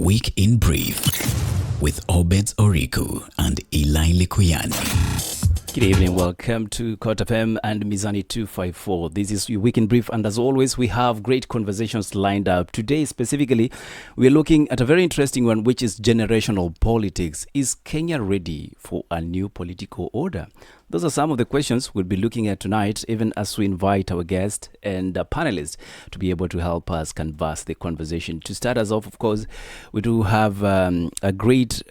Week in Brief with Obed Oriku and Eli Likuyani. Good evening, welcome to Court FM and Mizani 254. This is your Week in Brief, and as always, we have great conversations lined up. Today, specifically, we're looking at a very interesting one, which is generational politics. Is Kenya ready for a new political order? Those are some of the questions we'll be looking at tonight, even as we invite our guest and panelists to be able to help us canvas the conversation. To start us off, of course, we do have a great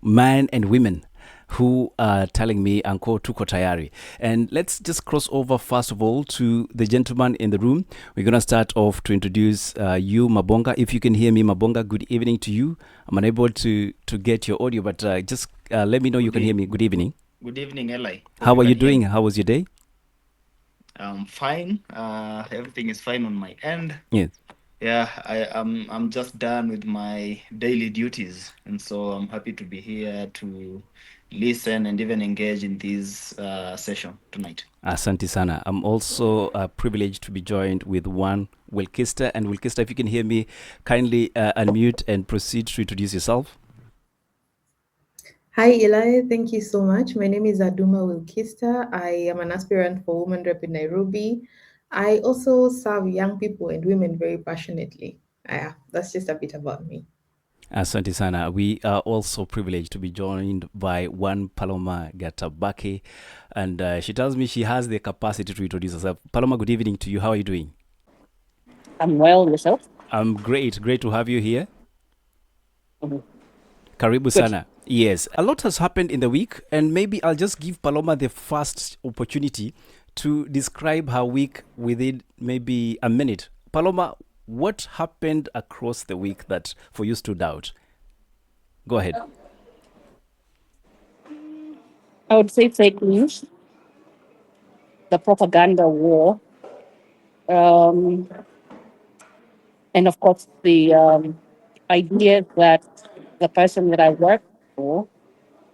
man and women who are telling me, Anko tuko tayari. And let's just cross over, first of all, to the gentleman in the room. We're going to start off to introduce you, Mabonga. If you can hear me, Mabonga, good evening to you. I'm unable to get your audio, but just let me know you can hear me. Good evening. Good evening, Eli. How are you doing? How was your day? I'm fine. Everything is fine on my end. Yes. Yeah, I'm just done with my daily duties, and so I'm happy to be here to listen and even engage in this session tonight. Asante sana. I'm also privileged to be joined with one Wilkista. And Wilkista, if you can hear me, kindly unmute and proceed to introduce yourself. Hi, Eli. Thank you so much. My name is Aduma Wilkista. I am an aspirant for Women Rep in Nairobi. I also serve young people and women very passionately. That's just a bit about me. Asante sana. We are also privileged to be joined by one Paloma Gatabake. And she tells me she has the capacity to introduce herself. Paloma, good evening to you. How are you doing? I'm well, yourself? I'm great. Great to have you here. Mm-hmm. Karibu sana. Yes, a lot has happened in the week, and maybe I'll just give Paloma the first opportunity to describe her week within maybe a minute. Paloma, what happened across the week that for you stood out? Go ahead. I would say fake news, the propaganda war, and of course the idea that the person that I work for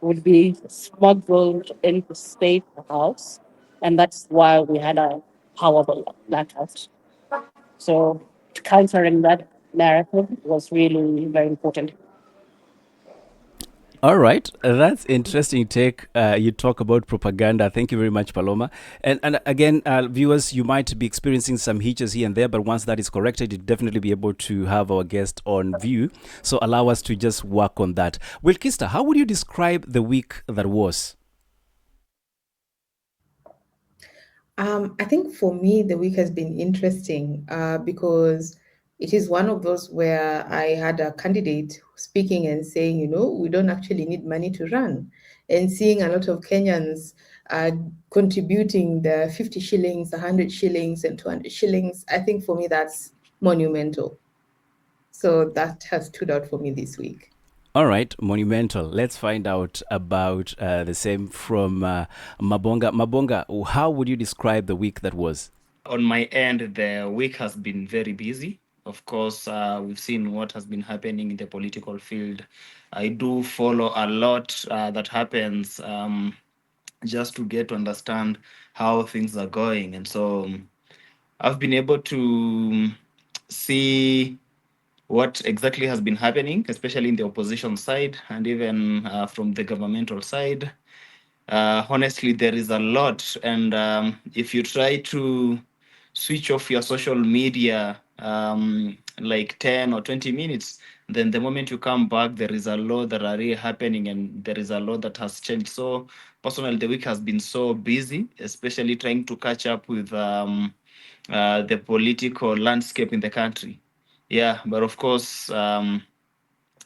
would be smuggled into State House, and that's why we had a power blackout. So countering that narrative was really very important. All right, that's interesting take. You talk about propaganda. Thank you very much, Paloma. And again, viewers, you might be experiencing some hitches here and there, but once that is corrected, you'll definitely be able to have our guest on view. So allow us to just work on that. Wilkista, how would you describe the week that was? I think for me, the week has been interesting because it is one of those where I had a candidate speaking and saying, we don't actually need money to run. And seeing a lot of Kenyans contributing the 50 shillings, 100 shillings, and 200 shillings, I think for me that's monumental. So that has stood out for me this week. All right, monumental. Let's find out about the same from Mabonga. Mabonga, how would you describe the week that was? On my end, the week has been very busy. Of course, we've seen what has been happening in the political field. I do follow a lot that happens just to get to understand how things are going. And so I've been able to see what exactly has been happening, especially in the opposition side and even from the governmental side. Honestly, there is a lot. And if you try to switch off your social media like 10 or 20 minutes, then the moment you come back, there is a lot that are really happening and there is a lot that has changed. So personally, the week has been so busy, especially trying to catch up with the political landscape in the country. Yeah, but of course,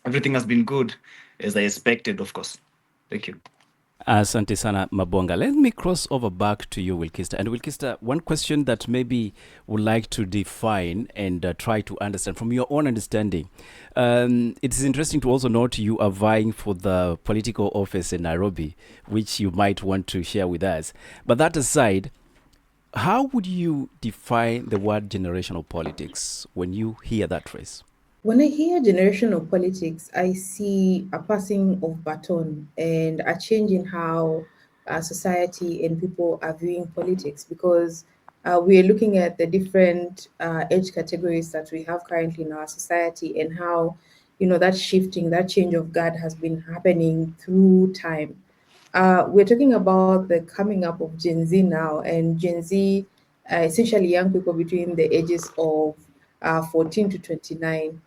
everything has been good as I expected, of course. Thank you. Asante sana, Mabonga. Let me cross over back to you, Wilkista. And Wilkista, one question that maybe would like to define and try to understand from your own understanding. It is interesting to also note you are vying for the political office in Nairobi, which you might want to share with us. But that aside, how would you define the word generational politics when you hear that phrase? When I hear generational politics, I see a passing of baton and a change in how society and people are viewing politics, because we are looking at the different age categories that we have currently in our society and how that shifting, that change of guard has been happening through time. We're talking about the coming up of Gen Z now, and Gen Z, essentially young people between the ages of 14 to 29,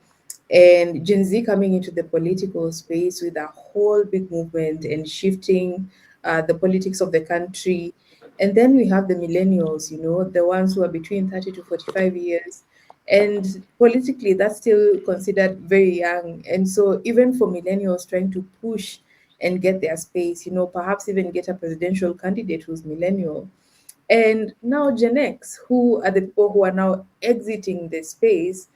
and Gen Z coming into the political space with a whole big movement and shifting the politics of the country. And then we have the millennials, the ones who are between 30 to 45 years. And politically, that's still considered very young. And so, even for millennials trying to push and get their space, perhaps even get a presidential candidate who's millennial, and now Gen X, who are the people who are now exiting the space.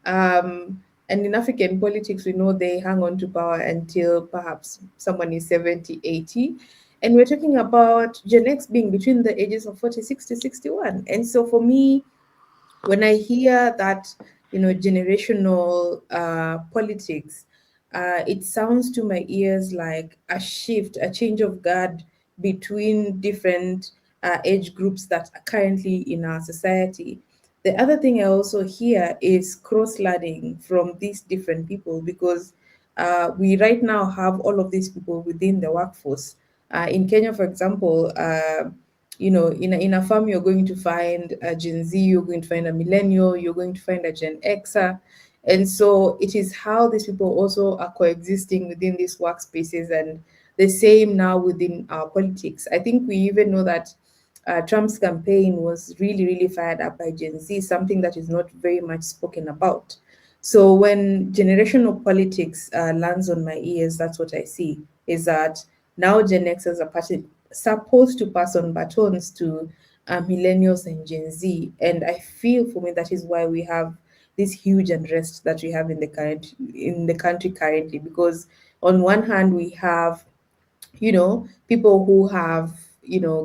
And in African politics, we know they hang on to power until perhaps someone is 70, 80. And we're talking about Gen X being between the ages of 46 to 61. And so for me, when I hear that, generational politics, it sounds to my ears like a shift, a change of guard between different age groups that are currently in our society. The other thing I also hear is cross-learning from these different people, because we right now have all of these people within the workforce. In Kenya, for example, in a farm, you're going to find a Gen Z, you're going to find a millennial, you're going to find a Gen Xer. And so it is how these people also are coexisting within these workspaces, and the same now within our politics. I think we even know that Trump's campaign was really, really fired up by Gen Z, something that is not very much spoken about. So when generational politics lands on my ears, that's what I see, is that now Gen Xers are supposed to pass on batons to millennials and Gen Z. And I feel for me that is why we have this huge unrest that we have in the country currently. Because on one hand, we have people who have,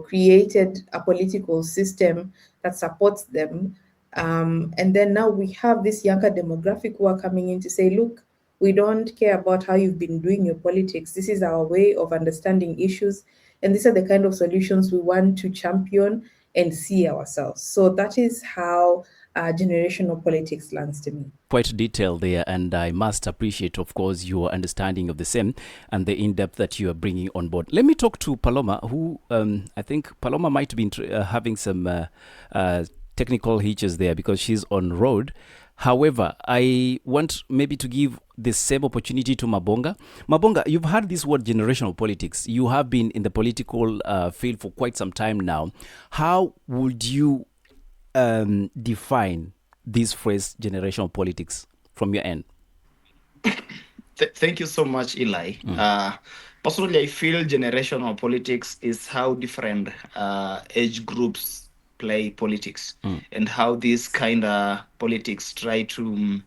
created a political system that supports them. And then now we have this younger demographic who are coming in to say, look, we don't care about how you've been doing your politics. This is our way of understanding issues. And these are the kind of solutions we want to champion and see ourselves. So that is how generational politics lands to me. Quite detailed there, and I must appreciate, of course, your understanding of the same and the in-depth that you are bringing on board. Let me talk to Paloma, who I think Paloma might be having some technical hitches there because she's on road. However, I want maybe to give the same opportunity to Mabonga. Mabonga, you've heard this word generational politics. You have been in the political field for quite some time now. How would you define this phrase generational politics from your end? Thank you so much, Eli. Personally, I feel generational politics is how different age groups play politics, and how these kind of politics try to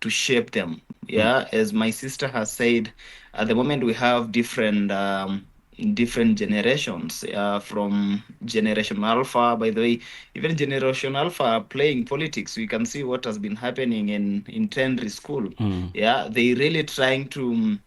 shape them. Yeah, as my sister has said, at the moment we have different generations, from Generation Alpha. By the way, even Generation Alpha are playing politics. We can see what has been happening in Tenry School. Yeah, they really trying to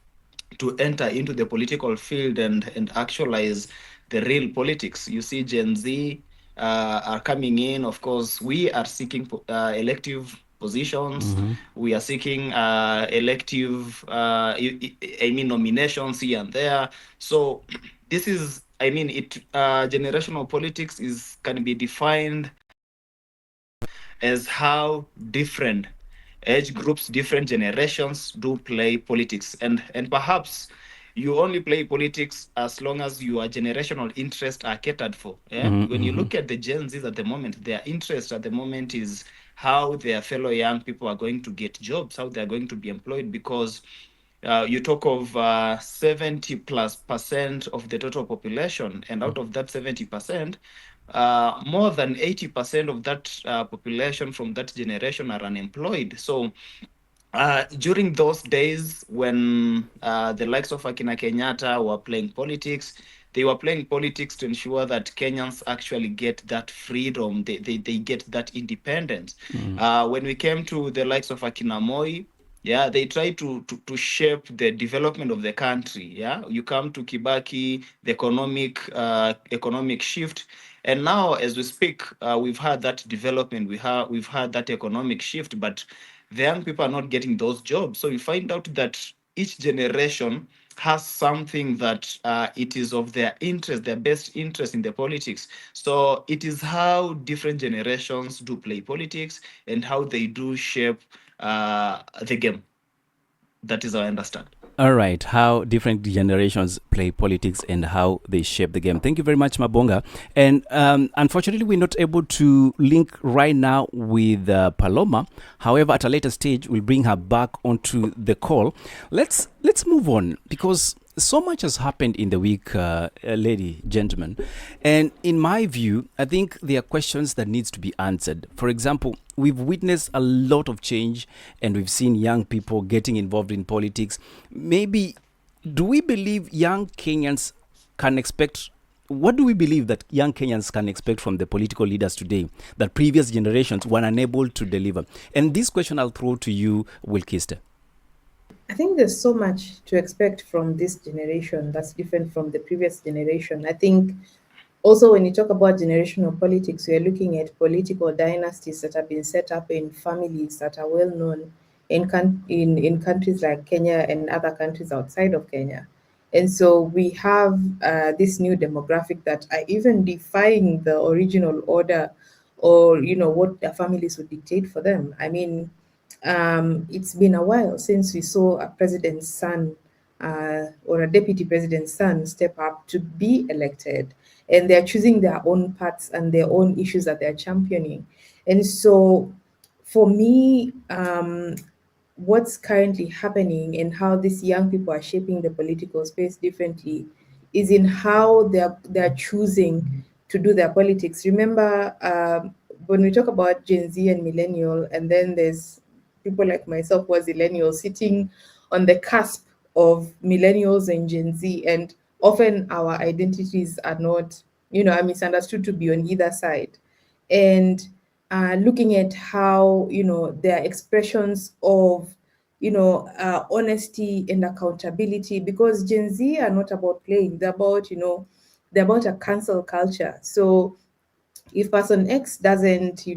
enter into the political field and actualize the real politics. You see, Gen Z are coming in. Of course, we are seeking elective positions. We are seeking elective, nominations here and there. So this is, generational politics can be defined as how different age groups, different generations do play politics. And perhaps you only play politics as long as your generational interests are catered for. Yeah? When you look at the Gen Zs at the moment, their interest at the moment is how their fellow young people are going to get jobs, how they're going to be employed, because you talk of 70+% of the total population, and out of that 70%, more than 80% of that population from that generation are unemployed. So during those days when the likes of Akina Kenyatta were playing politics, they were playing politics to ensure that Kenyans actually get that freedom, they get that independence. When we came to the likes of Akina Moi, yeah, they try to shape the development of the country. Yeah, you come to Kibaki, the economic shift, and now as we speak, we've had that development. We've had that economic shift, but the young people are not getting those jobs. So we find out that each generation has something that it is of their interest, their best interest in the politics. So it is how different generations do play politics and how they do shape the game. That is how I understand. All right, how different generations play politics and how they shape the game. Thank you very much, Mabonga. And unfortunately, we're not able to link right now with Paloma. However, at a later stage, we'll bring her back onto the call. Let's move on, because so much has happened in the week, lady, gentlemen. And in my view, I think there are questions that needs to be answered. For example, we've witnessed a lot of change and we've seen young people getting involved in politics. Maybe, do we believe young Kenyans can expect, what do we believe that young Kenyans can expect from the political leaders today that previous generations were unable to deliver? And this question I'll throw to you, Wilkester. I think there's so much to expect from this generation that's different from the previous generation. I think also when you talk about generational politics, we are looking at political dynasties that have been set up in families that are well known in countries like Kenya and other countries outside of Kenya. And so we have this new demographic that are even defying the original order, or what their families would dictate for them. I mean, it's been a while since we saw a president's son or a deputy president's son step up to be elected, and they're choosing their own paths and their own issues that they're championing. And so, for me, what's currently happening and how these young people are shaping the political space differently is in how they're choosing to do their politics. Remember, when we talk about Gen Z and millennial, and then there's people like myself who are millennials sitting on the cusp of millennials and Gen Z, and often our identities are not, are misunderstood to be on either side. And looking at how there are expressions of honesty and accountability, because Gen Z are not about playing, they're about a cancel culture. So if person X doesn't,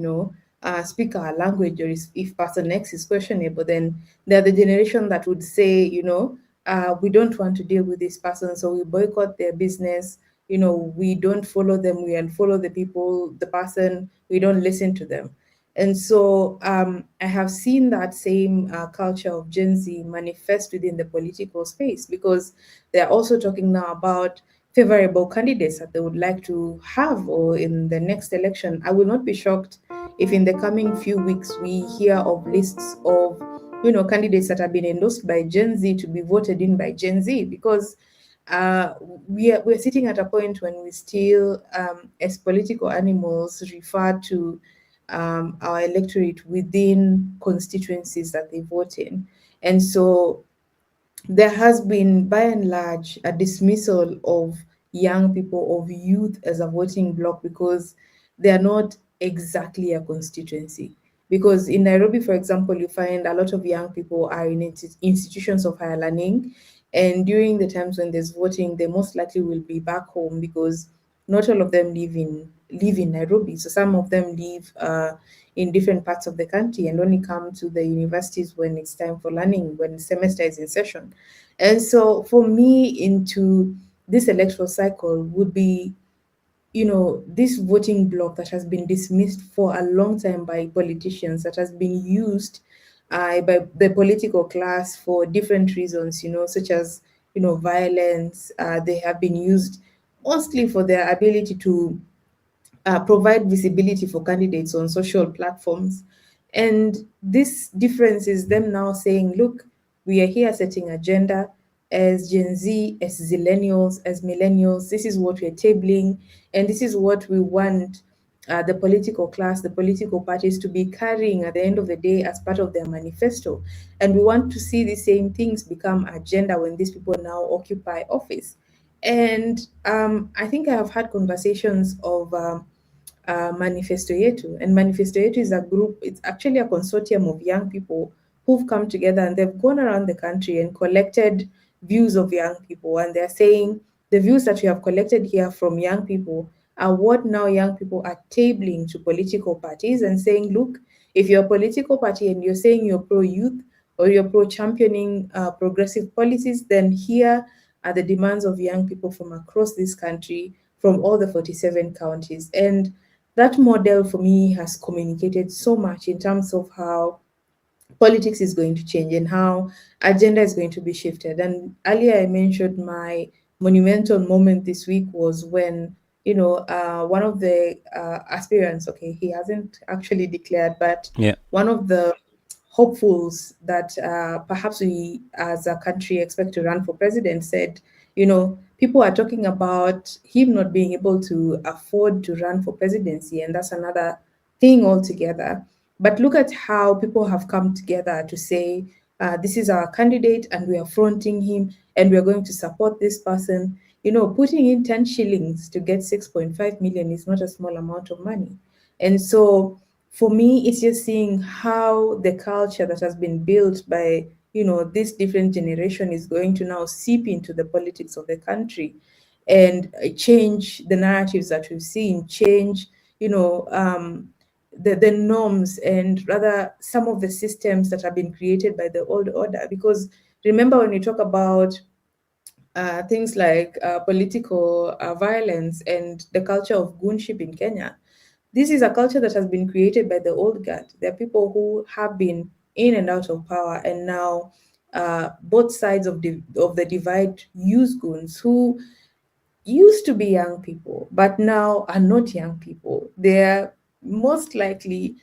speak our language, or if person X is questionable, then they're the generation that would say, we don't want to deal with this person, so we boycott their business. We don't follow them, we unfollow the people, the person, we don't listen to them. And so I have seen that same culture of Gen Z manifest within the political space, because they're also talking now about favorable candidates that they would like to have, or in the next election. I will not be shocked if in the coming few weeks we hear of lists of candidates that have been endorsed by Gen Z to be voted in by Gen Z, because we're sitting at a point when we still, as political animals, refer to our electorate within constituencies that they vote in. And so there has been, by and large, a dismissal of young people, of youth, as a voting bloc, because they are not exactly a constituency. Because in Nairobi, for example, you find a lot of young people are in institutions of higher learning, and during the times when there's voting, they most likely will be back home, because not all of them live in Nairobi. So some of them live in different parts of the country and only come to the universities when it's time for learning, when semester is in session. And so for me, into this electoral cycle would be, this voting bloc that has been dismissed for a long time by politicians, that has been used by the political class for different reasons, such as, violence. They have been used mostly for their ability to provide visibility for candidates on social platforms. And this difference is them now saying, look, we are here setting agenda as Gen Z, as zillennials, as millennials. This is what we're tabling, and this is what we want the political class, the political parties to be carrying at the end of the day as part of their manifesto. And we want to see the same things become agenda when these people now occupy office. And I think I have had conversations of Manifesto Yetu. And Manifesto Yetu is a group, it's actually a consortium of young people who've come together, and they've gone around the country and collected views of young people. And they're saying the views that we have collected here from young people are what now young people are tabling to political parties and saying, look, if you're a political party and you're saying you're pro youth or you're pro championing progressive policies, then here are the demands of young people from across this country, from all the 47 counties. And that model for me has communicated so much in terms of how politics is going to change and how agenda is going to be shifted. And earlier I mentioned my monumental moment this week was when, one of the aspirants, okay, he hasn't actually declared, but Yeah. one of the hopefuls that perhaps we as a country expect to run for president said, people are talking about him not being able to afford to run for presidency, and that's another thing altogether. But look at how people have come together to say, this is our candidate and we are fronting him and we are going to support this person. Putting in 10 shillings to get 6.5 million is not a small amount of money. And so for me, it's just seeing how the culture that has been built by, this different generation is going to now seep into the politics of the country and change the narratives that we've seen, change, the norms and rather some of the systems that have been created by the old order. Because remember, when we talk about things like political violence and the culture of goonship in Kenya, this is a culture that has been created by the old guard. There are people who have been in and out of power, and now both sides of the divide use goons who used to be young people, but now are not young people. They're most likely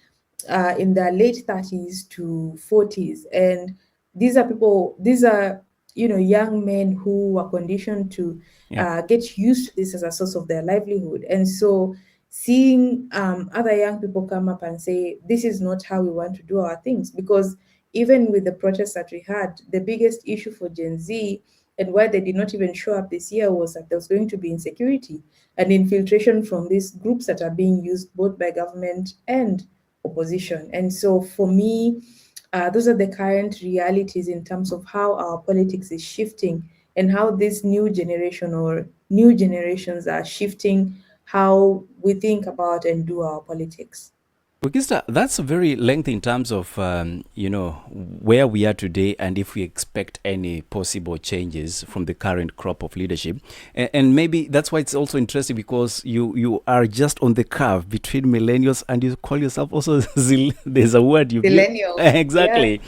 in their late 30s to 40s. And these are, young men who were conditioned to Yeah. get used to this as a source of their livelihood. And so seeing other young people come up and say, this is not how we want to do our things, because even with the protests that we had, the biggest issue for Gen Z and why they did not even show up this year was that there was going to be insecurity and infiltration from these groups that are being used both by government and opposition. And so for me, those are the current realities in terms of how our politics is shifting and how this new generation or new generations are shifting how we think about and do our politics. Bukista, that's very lengthy in terms of, where we are today and if we expect any possible changes from the current crop of leadership. And maybe that's why it's also interesting because you are just on the curve between millennials and you call yourself also, there's a word you've used. Millennials. Exactly.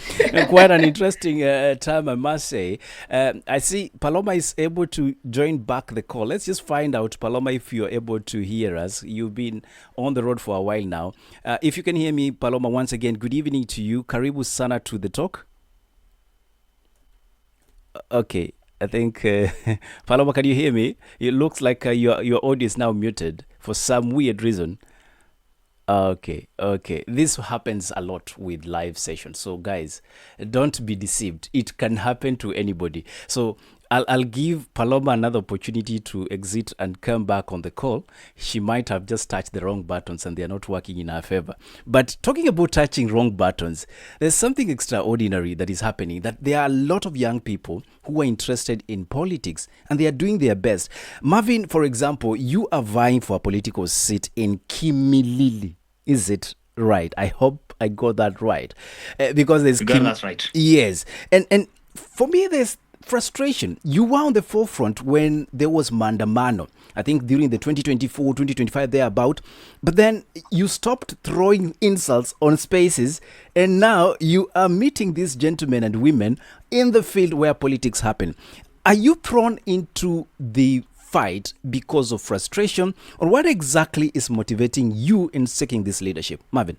Quite an interesting term, I must say. I see Paloma is able to join back the call. Let's just find out, Paloma, if you're able to hear us. You've been on the road for a while now. If you can hear me, Paloma, once again, good evening to you. Karibu sana to the talk. Okay, I think, Paloma, can you hear me? It looks like your audio is now muted for some weird reason. Okay. This happens a lot with live sessions. So, guys, don't be deceived. It can happen to anybody. So, I'll give Paloma another opportunity to exit and come back on the call. She might have just touched the wrong buttons and they're not working in her favor. But talking about touching wrong buttons, there's something extraordinary that is happening, that there are a lot of young people who are interested in politics and they are doing their best. Marvin, for example, you are vying for a political seat in Kimilili. Is it right? I hope I got that right. Because there's You got that right. Yes. And for me, there's frustration. You were on the forefront when there was Mandamano, I think during the 2024, 2025 thereabout, but then you stopped throwing insults on spaces and now you are meeting these gentlemen and women in the field where politics happen. Are you thrown into the fight because of frustration, or what exactly is motivating you in seeking this leadership? Marvin.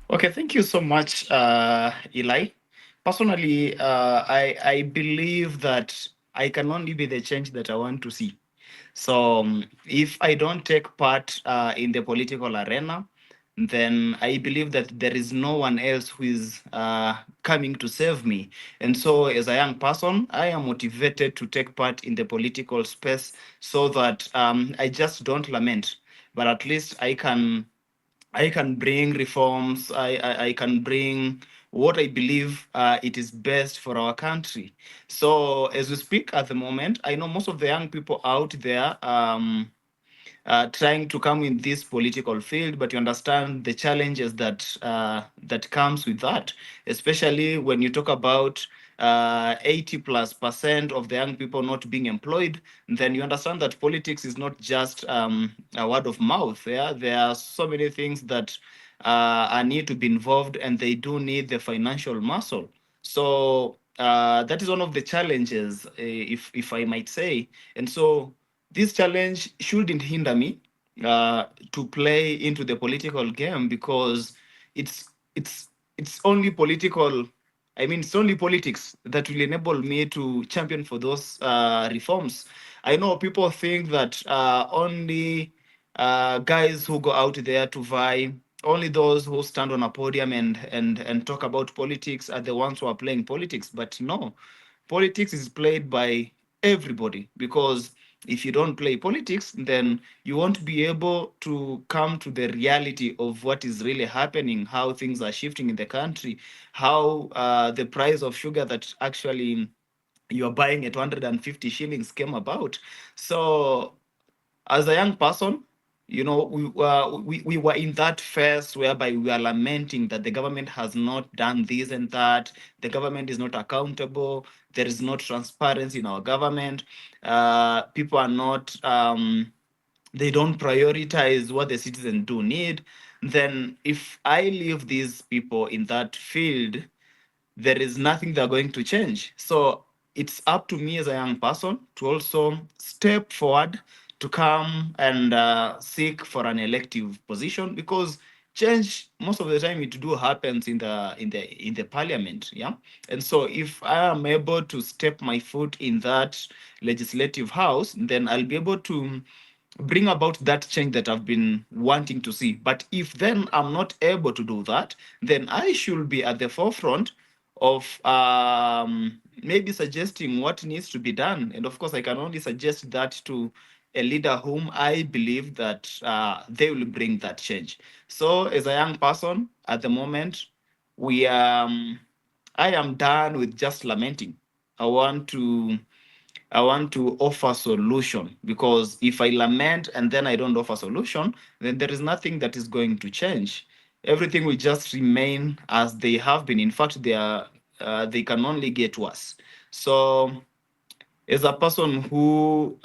Okay, thank you so much, Eli. Personally, I believe that I can only be the change that I want to see. So if I don't take part in the political arena, then I believe that there is no one else who is coming to save me. And so, as a young person, I am motivated to take part in the political space so that I just don't lament, but at least I can bring reforms. I can bring what I believe it is best for our country. So as we speak at the moment, I know most of the young people out there. trying to come in this political field, but you understand the challenges that comes with that, especially when you talk about 80+% of the young people not being employed. Then you understand that politics is not just a word of mouth. Yeah, there are so many things that need to be involved, and they do need the financial muscle. So that is one of the challenges, if I might say. And so this challenge shouldn't hinder me to play into the political game, because it's it's it's only political. I mean, it's only politics that will enable me to champion for those reforms. I know people think that only guys who go out there to vie, only those who stand on a podium and talk about politics are the ones who are playing politics. But no, politics is played by everybody, because if you don't play politics, then you won't be able to come to the reality of what is really happening, how things are shifting in the country, how the price of sugar that actually you are buying at 150 shillings came about. So as a young person, we were in that phase whereby we are lamenting that the government has not done this and that. The government is not accountable. There is no transparency in our government. People are not. They don't prioritize what the citizens do need. Then, if I leave these people in that field, there is nothing they're going to change. So it's up to me as a young person to also step forward to come and seek for an elective position, because change most of the time it do happens in the parliament. Yeah. And so if I am able to step my foot in that legislative house, then I'll be able to bring about that change that I've been wanting to see. But if then I'm not able to do that, then I should be at the forefront of maybe suggesting what needs to be done. And of course, I can only suggest that to a leader whom I believe that they will bring that change. So, as a young person at the moment, we I am done with just lamenting. I want to I want to offer solution, because if I lament and then I don't offer solution, then there is nothing that is going to change. Everything will just remain as they have been. In fact, they can only get worse. So as a person who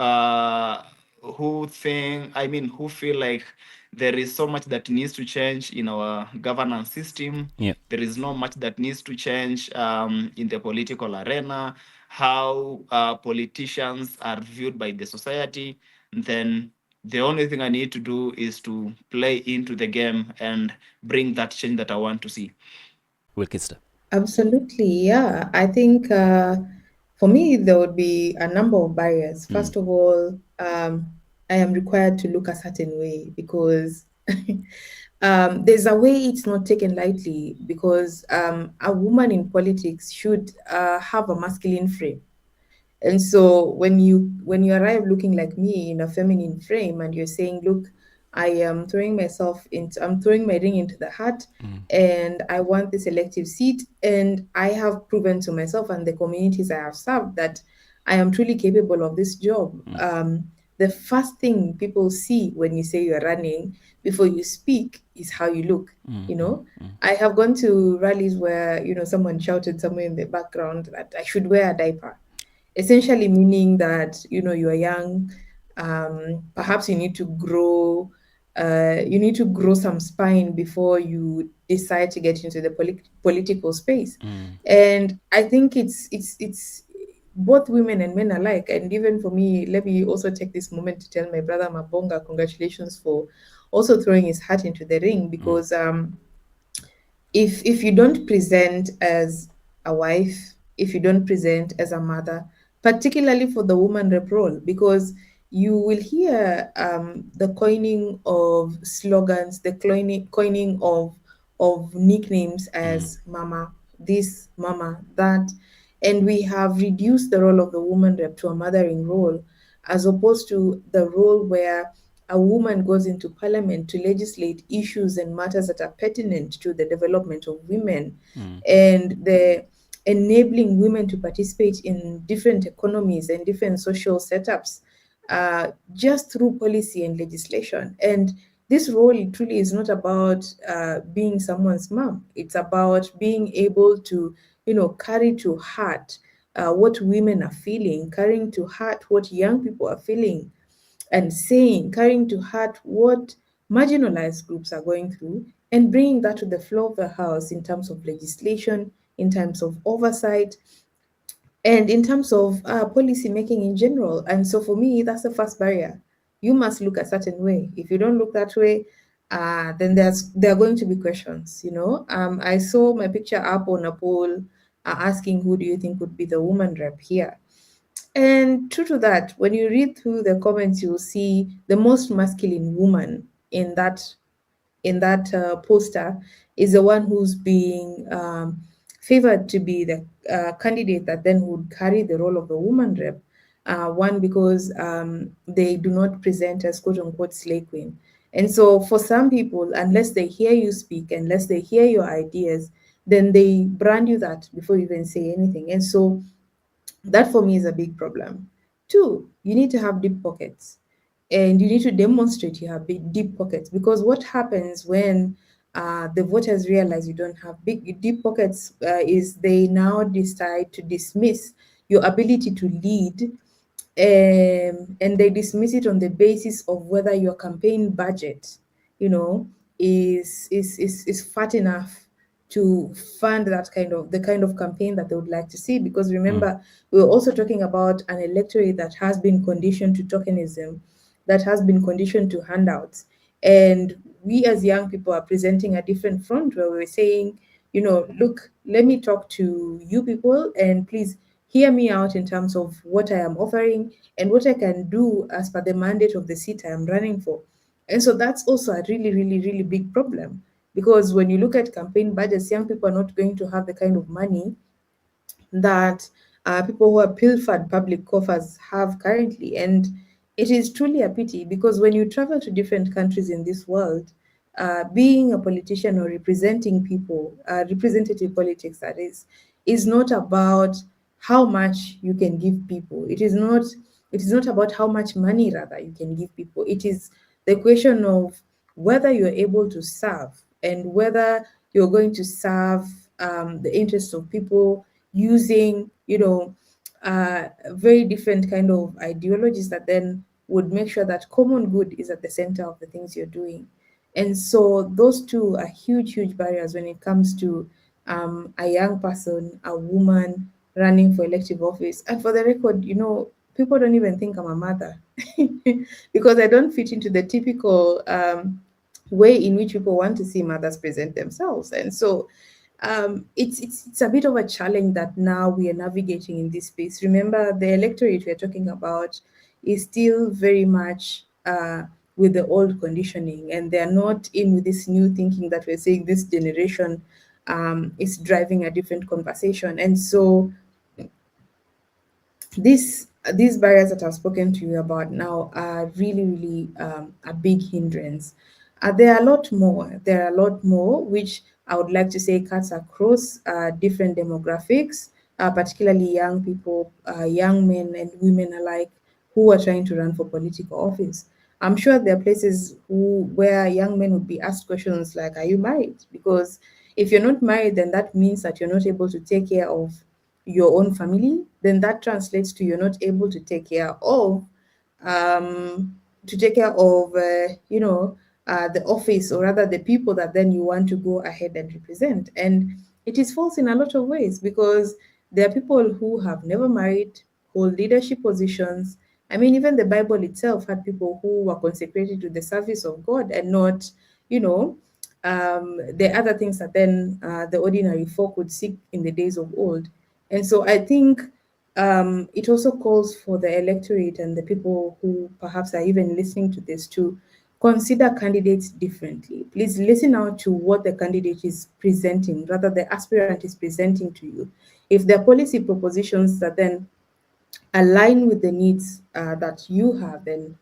feel like there is so much that needs to change in our governance system. Yeah. There is not much that needs to change in the political arena, how politicians are viewed by the society. Then the only thing I need to do is to play into the game and bring that change that I want to see. Wilkester. Absolutely, yeah. I think for me, there would be a number of barriers. First of all, I am required to look a certain way, because there's a way it's not taken lightly, because a woman in politics should have a masculine frame. And so when you arrive looking like me in a feminine frame, and you're saying, look, I'm throwing my ring into the hat, and I want this elective seat, and I have proven to myself and the communities I have served that I am truly capable of this job. The first thing people see when you say you're running before you speak is how you look. I have gone to rallies where someone shouted somewhere in the background that I should wear a diaper, essentially meaning that you are young. Perhaps you need to grow some spine before you decide to get into the political space. And I think it's both women and men alike. And even for me, let me also take this moment to tell my brother Mabonga congratulations for also throwing his hat into the ring, because if you don't present as a wife, if you don't present as a mother, particularly for the woman rep role, because you will hear the coining of slogans, the coining of nicknames as mama this, mama that, and we have reduced the role of the woman rep to a mothering role, as opposed to the role where a woman goes into parliament to legislate issues and matters that are pertinent to the development of women, and the enabling women to participate in different economies and different social setups. just through policy and legislation. And this role truly is not about being someone's mom. It's about being able to, carry to heart what women are feeling, carrying to heart what young people are feeling, and saying, carrying to heart what marginalized groups are going through, and bringing that to the floor of the house in terms of legislation, in terms of oversight, and in terms of policy making in general. And so for me, that's the first barrier. You must look a certain way. If you don't look that way, then there are going to be questions. I saw my picture up on a poll asking who do you think would be the woman rep here. And true to that, when you read through the comments, you'll see the most masculine woman in that poster is the one who's being favored to be the candidate that then would carry the role of the woman rep. One, because they do not present as quote unquote slay queen. And so for some people, unless they hear you speak, unless they hear your ideas, then they brand you that before you even say anything. And so that for me is a big problem. Two, you need to have deep pockets, and you need to demonstrate you have deep pockets, because what happens when the voters realize you don't have deep pockets is they now decide to dismiss your ability to lead, and they dismiss it on the basis of whether your campaign budget, you know, is fat enough to fund the kind of campaign that they would like to see. Because remember, we were also talking about an electorate that has been conditioned to tokenism, that has been conditioned to handouts. And we as young people are presenting a different front where we're saying, look, let me talk to you people, and please hear me out in terms of what I am offering and what I can do as per the mandate of the seat I am running for. And so that's also a really, really, really big problem, because when you look at campaign budgets, young people are not going to have the kind of money that people who are pilfered public coffers have currently. And it is truly a pity, because when you travel to different countries in this world, being a politician or representing people, representative politics that is not about how much you can give people. It is not about how much money rather you can give people. It is the question of whether you're able to serve, and whether you're going to serve the interests of people using, very different kind of ideologies that then would make sure that common good is at the center of the things you're doing. And so those two are huge, huge barriers when it comes to a young person, a woman running for elective office. And for the record, people don't even think I'm a mother because I don't fit into the typical way in which people want to see mothers present themselves. And so it's a bit of a challenge that now we are navigating in this space. Remember, the electorate we're talking about is still very much with the old conditioning, and they're not in with this new thinking that we're saying this generation is driving a different conversation. And so these barriers that I've spoken to you about now are really, really a big hindrance. There are a lot more. There are a lot more, which I would like to say cuts across different demographics, particularly young people, young men and women alike, who are trying to run for political office. I'm sure there are places where young men would be asked questions like, "Are you married?" Because if you're not married, then that means that you're not able to take care of your own family. Then that translates to you're not able to take care of um, the office, or rather the people that then you want to go ahead and represent. And it is false in a lot of ways, because there are people who have never married, hold leadership positions. I mean, even the Bible itself had people who were consecrated to the service of God, and not, the other things that then the ordinary folk would seek in the days of old. And so I think it also calls for the electorate and the people who perhaps are even listening to this to consider candidates differently. Please listen out to what the candidate is presenting, rather the aspirant is presenting to you. If there are policy propositions that then align with the needs that you have, then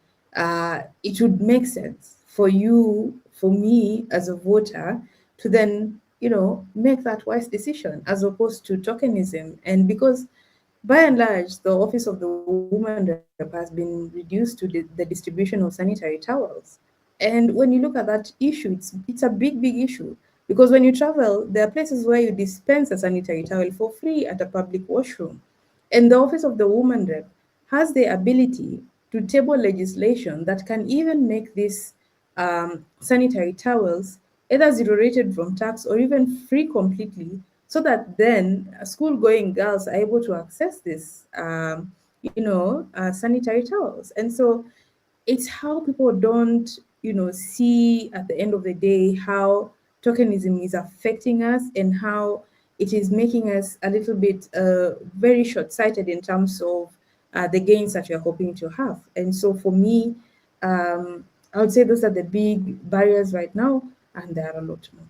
it would make sense for you, for me as a voter, to then, make that wise decision, as opposed to tokenism. And because by and large, the office of the woman rep has been reduced to the distribution of sanitary towels. And when you look at that issue, it's a big issue because when you travel, there are places where you dispense a sanitary towel for free at a public washroom. And the office of the woman rep has the ability to table legislation that can even make these sanitary towels either zero rated from tax or even free completely, so that then school going girls are able to access this, sanitary towels. And so it's how people don't, see at the end of the day how tokenism is affecting us and how it is making us a little bit very short-sighted in terms of the gains that we're hoping to have. And so for me, I would say those are the big barriers right now, and there are a lot more.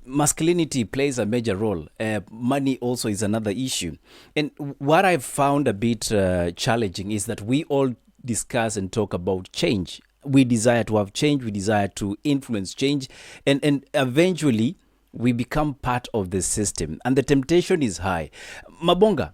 Masculinity plays a major role. Money also is another issue. And what I've found a bit challenging is that we all discuss and talk about change. We desire to have change, we desire to influence change, and eventually we become part of the system. And the temptation is high. Mabonga,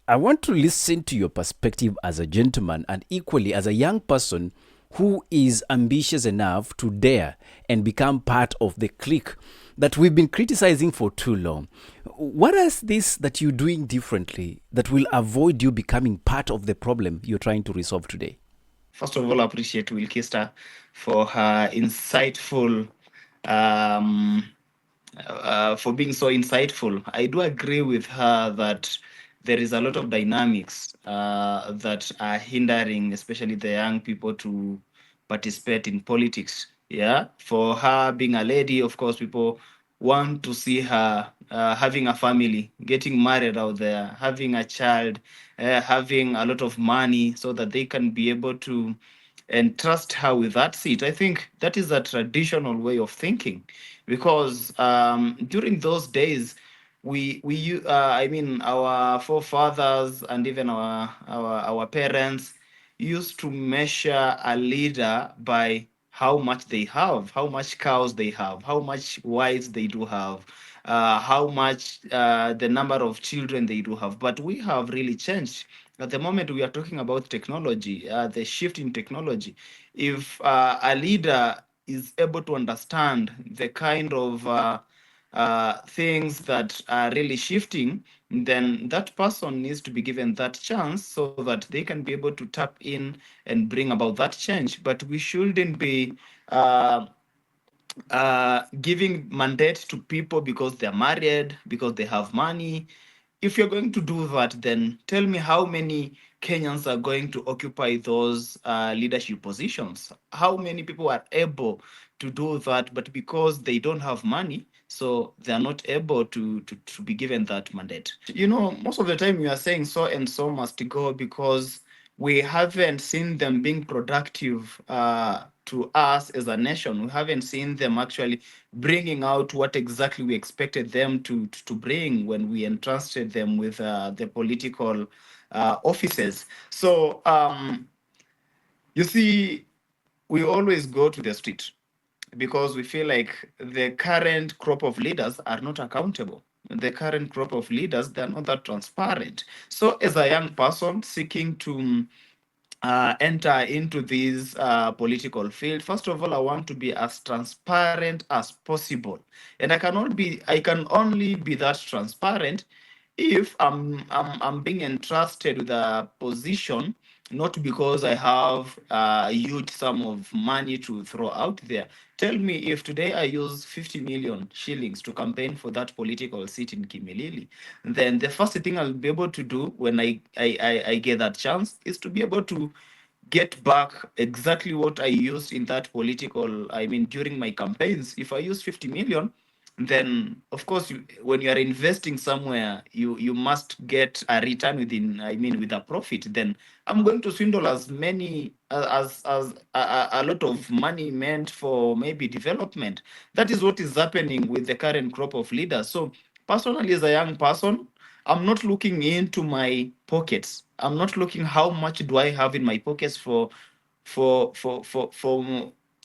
I want to listen to your perspective as a gentleman and equally as a young person who is ambitious enough to dare and become part of the clique that we've been criticizing for too long. What is this that you're doing differently that will avoid you becoming part of the problem you're trying to resolve today? First of all, I appreciate Wilkista for her insightful, um, for being so insightful. I do agree with her that there is a lot of dynamics that are hindering, especially the young people, to participate in politics. Yeah, for her being a lady, of course, people want to see her having a family, getting married out there, having a child, having a lot of money so that they can be able to entrust her with that seat. I think that is a traditional way of thinking, because during those days, I mean, our forefathers and even our parents used to measure a leader by how much they have, how much cows they have, how much wives they do have, how much the number of children they do have. But we have really changed. At the moment, we are talking about technology, the shift in technology. If a leader is able to understand the kind of things that are really shifting, then that person needs to be given that chance so that they can be able to tap in and bring about that change. But we shouldn't be giving mandate to people because they're married, because they have money. If you're going to do that, then tell me how many Kenyans are going to occupy those leadership positions. How many people are able to do that, but because they don't have money, so they are not able to be given that mandate. Most of the time you are saying so and so must go because we haven't seen them being productive to us as a nation. We haven't seen them actually bringing out what exactly we expected them to bring when we entrusted them with the political offices. So, you see, we always go to the street because we feel like the current crop of leaders are not accountable. The current crop of leaders, they're not that transparent. So, as a young person seeking to enter into this political field, first of all, I want to be as transparent as possible, and I can only be that transparent if I'm being entrusted with a position, not because I have a huge sum of money to throw out there. Tell me, if today I use 50 million shillings to campaign for that political seat in Kimilili, then the first thing I'll be able to do when I get that chance is to be able to get back exactly what I used in that I mean, during my campaigns. If I use 50 million, then of course, when you are investing somewhere, you must get a return within, I mean, with a profit. Then I'm going to swindle as many as a lot of money meant for maybe development. That is what is happening with the current crop of leaders. So personally, as a young person, I'm not looking into my pockets. I'm not looking how much do I have in my pockets for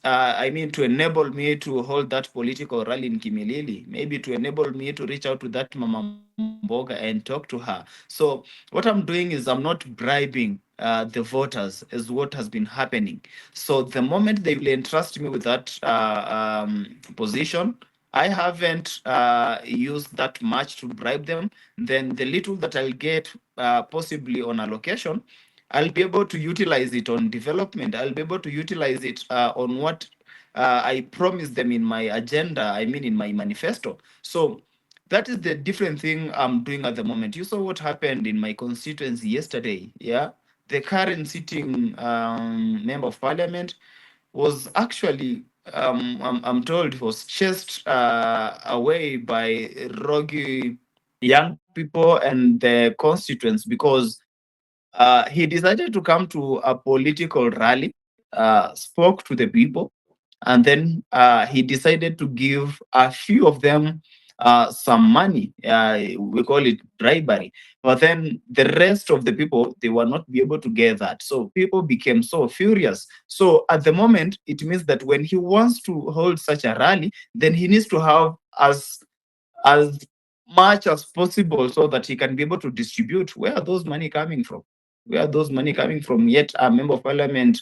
to enable me to hold that political rally in Kimilili, maybe to enable me to reach out to that Mama Mboga and talk to her. So what I'm doing is I'm not bribing the voters, as what has been happening. So the moment they will entrust me with that position, I haven't used that much to bribe them. Then the little that I'll get possibly on allocation, I'll be able to utilize it on development. I'll be able to utilize it on what I promised them in my agenda, in my manifesto. So that is the different thing I'm doing at the moment. You saw what happened in my constituency yesterday. Yeah. The current sitting member of parliament was actually, I'm told, was chased away by rogue young people and the constituents because he decided to come to a political rally, spoke to the people, and then he decided to give a few of them some money. We call it bribery. But then the rest of the people, they were not be able to get that. So people became so furious. So at the moment, it means that when he wants to hold such a rally, then he needs to have as much as possible so that he can be able to distribute. Where are those money coming from? Where are those money coming from? Yet a member of parliament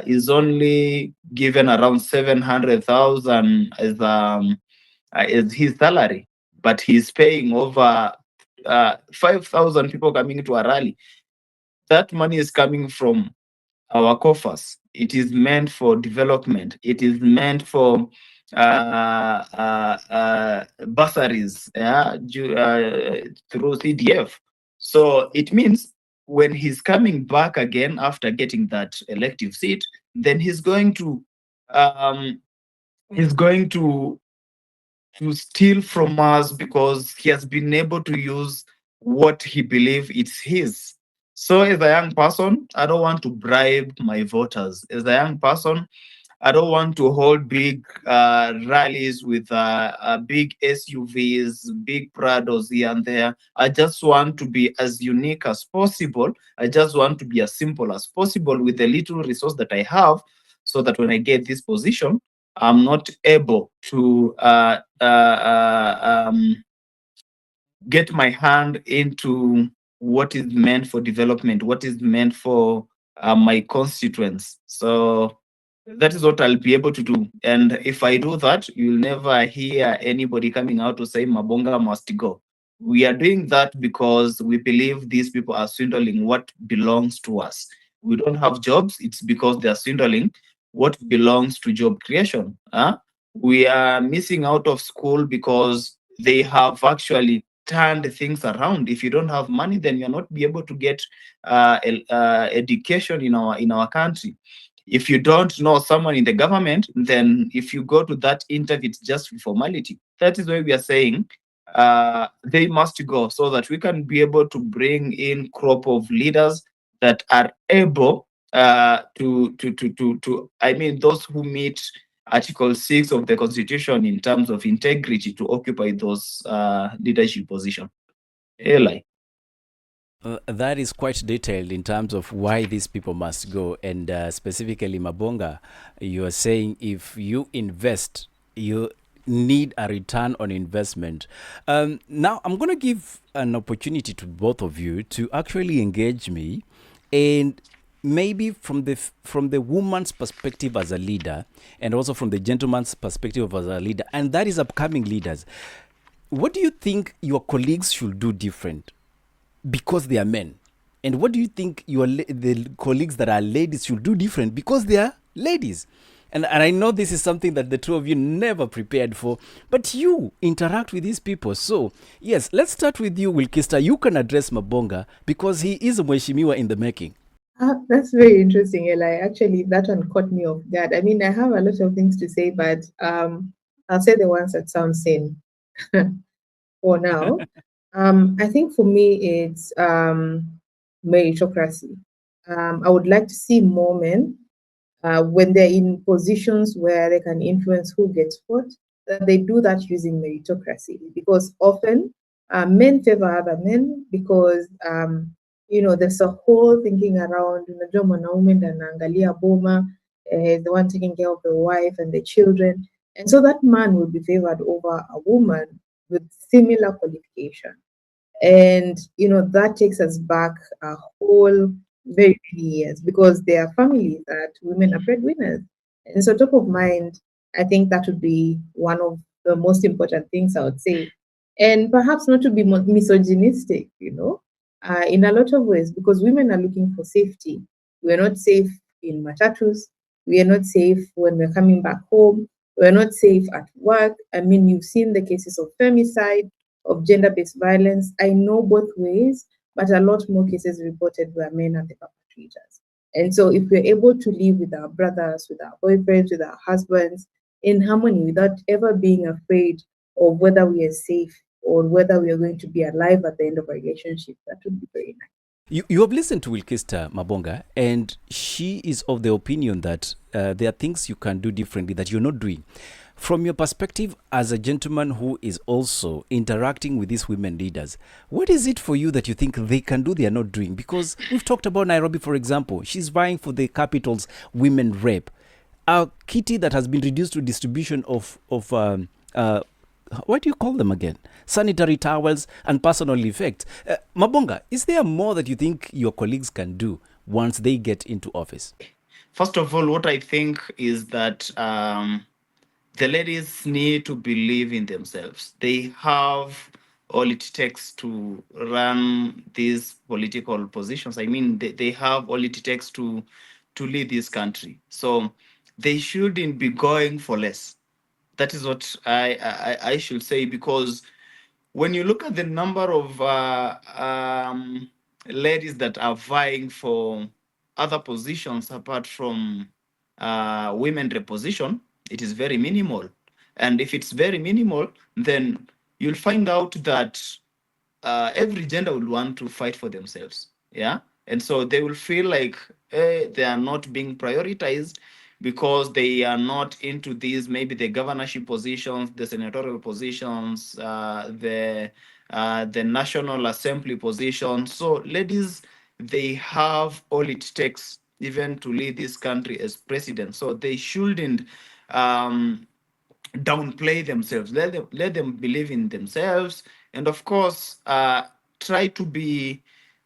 is only given around 700,000 as his salary, but he's paying over 5,000 people coming to a rally. That money is coming from our coffers. It is meant for development. It is meant for bursaries, yeah, through CDF. So it means when he's coming back again after getting that elective seat, then um, he's going to steal from us because he has been able to use what he believes it's his. So, as a young person, I don't want to bribe my voters. As a young person, I don't want to hold big rallies with big SUVs, big Prados here and there. I just want to be as unique as possible. I just want to be as simple as possible with the little resource that I have, so that when I get this position, I'm not able to get my hand into what is meant for development, what is meant for my constituents. So that is what I'll be able to do. And if I do that, you'll never hear anybody coming out to say Mabonga must go. We are doing that because we believe these people are swindling what belongs to us. We don't have jobs, it's because they are swindling what belongs to job creation. We are missing out of school because they have actually turned things around. If you don't have money, then you're not be able to get education in our country. If you don't know someone in the government, then if you go to that interview, it's just formality. That is why we are saying they must go, so that we can be able to bring in crop of leaders that are able those who meet Article 6 of the Constitution in terms of integrity to occupy those leadership positions. Eli. That is quite detailed in terms of why these people must go. And specifically, Mabonga, you are saying if you invest, you need a return on investment. Now, I'm going to give an opportunity to both of you to actually engage me, and maybe from the woman's perspective as a leader, and also from the gentleman's perspective as a leader, and that is upcoming leaders. What do you think your colleagues should do different because they are men? And what do you think the colleagues that are ladies should do different because they are ladies? And I know this is something that the two of you never prepared for, but you interact with these people. So, yes, let's start with you, Wilkista. You can address Mabonga because he is a Mheshimiwa in the making. That's very interesting, Eli. Actually, that one caught me off guard. I mean, I have a lot of things to say, but I'll say the ones that sound sane for now. I think for me, it's meritocracy. I would like to see more men when they're in positions where they can influence who gets what, that they do that using meritocracy. Because often men favor other men because there's a whole thinking around unajua mwanaume ndo anaangalia boma He's the one taking care of the wife and the children. And so that man will be favored over a woman with similar qualification. And that takes us back a whole very many years, because there are families that women are breadwinners. And so top of mind, I think that would be one of the most important things I would say. And perhaps not to be misogynistic, in a lot of ways, because women are looking for safety. We're not safe in matatus. We are not safe when we're coming back home. We're not safe at work. I mean, you've seen the cases of femicide, of gender-based violence. I know both ways, but a lot more cases reported where men are the perpetrators. And so if we're able to live with our brothers, with our boyfriends, with our husbands in harmony without ever being afraid of whether we are safe or whether we are going to be alive at the end of a relationship, that would be very nice. You have listened to Wilkista Mabonga, and she is of the opinion that there are things you can do differently that you're not doing. From your perspective as a gentleman who is also interacting with these women leaders, what is it for you that you think they can do they are not doing? Because we've talked about Nairobi, for example. She's vying for the capital's women rep. A kitty that has been reduced to distribution of what do you call them again? Sanitary towels and personal effects. Mabonga, is there more that you think your colleagues can do once they get into office? First of all, what I think is that the ladies need to believe in themselves. They have all it takes to run these political positions. I mean, they have all it takes to lead this country. So they shouldn't be going for less. That is what I should say, because when you look at the number of ladies that are vying for other positions apart from women reposition, it is very minimal. And if it's very minimal, then you'll find out that every gender will want to fight for themselves. Yeah. And so they will feel like they are not being prioritized because they are not into these, maybe the governorship positions, the senatorial positions, the National Assembly position. So ladies, they have all it takes even to lead this country as president. So they shouldn't downplay themselves. Let them believe in themselves, and of course, try to be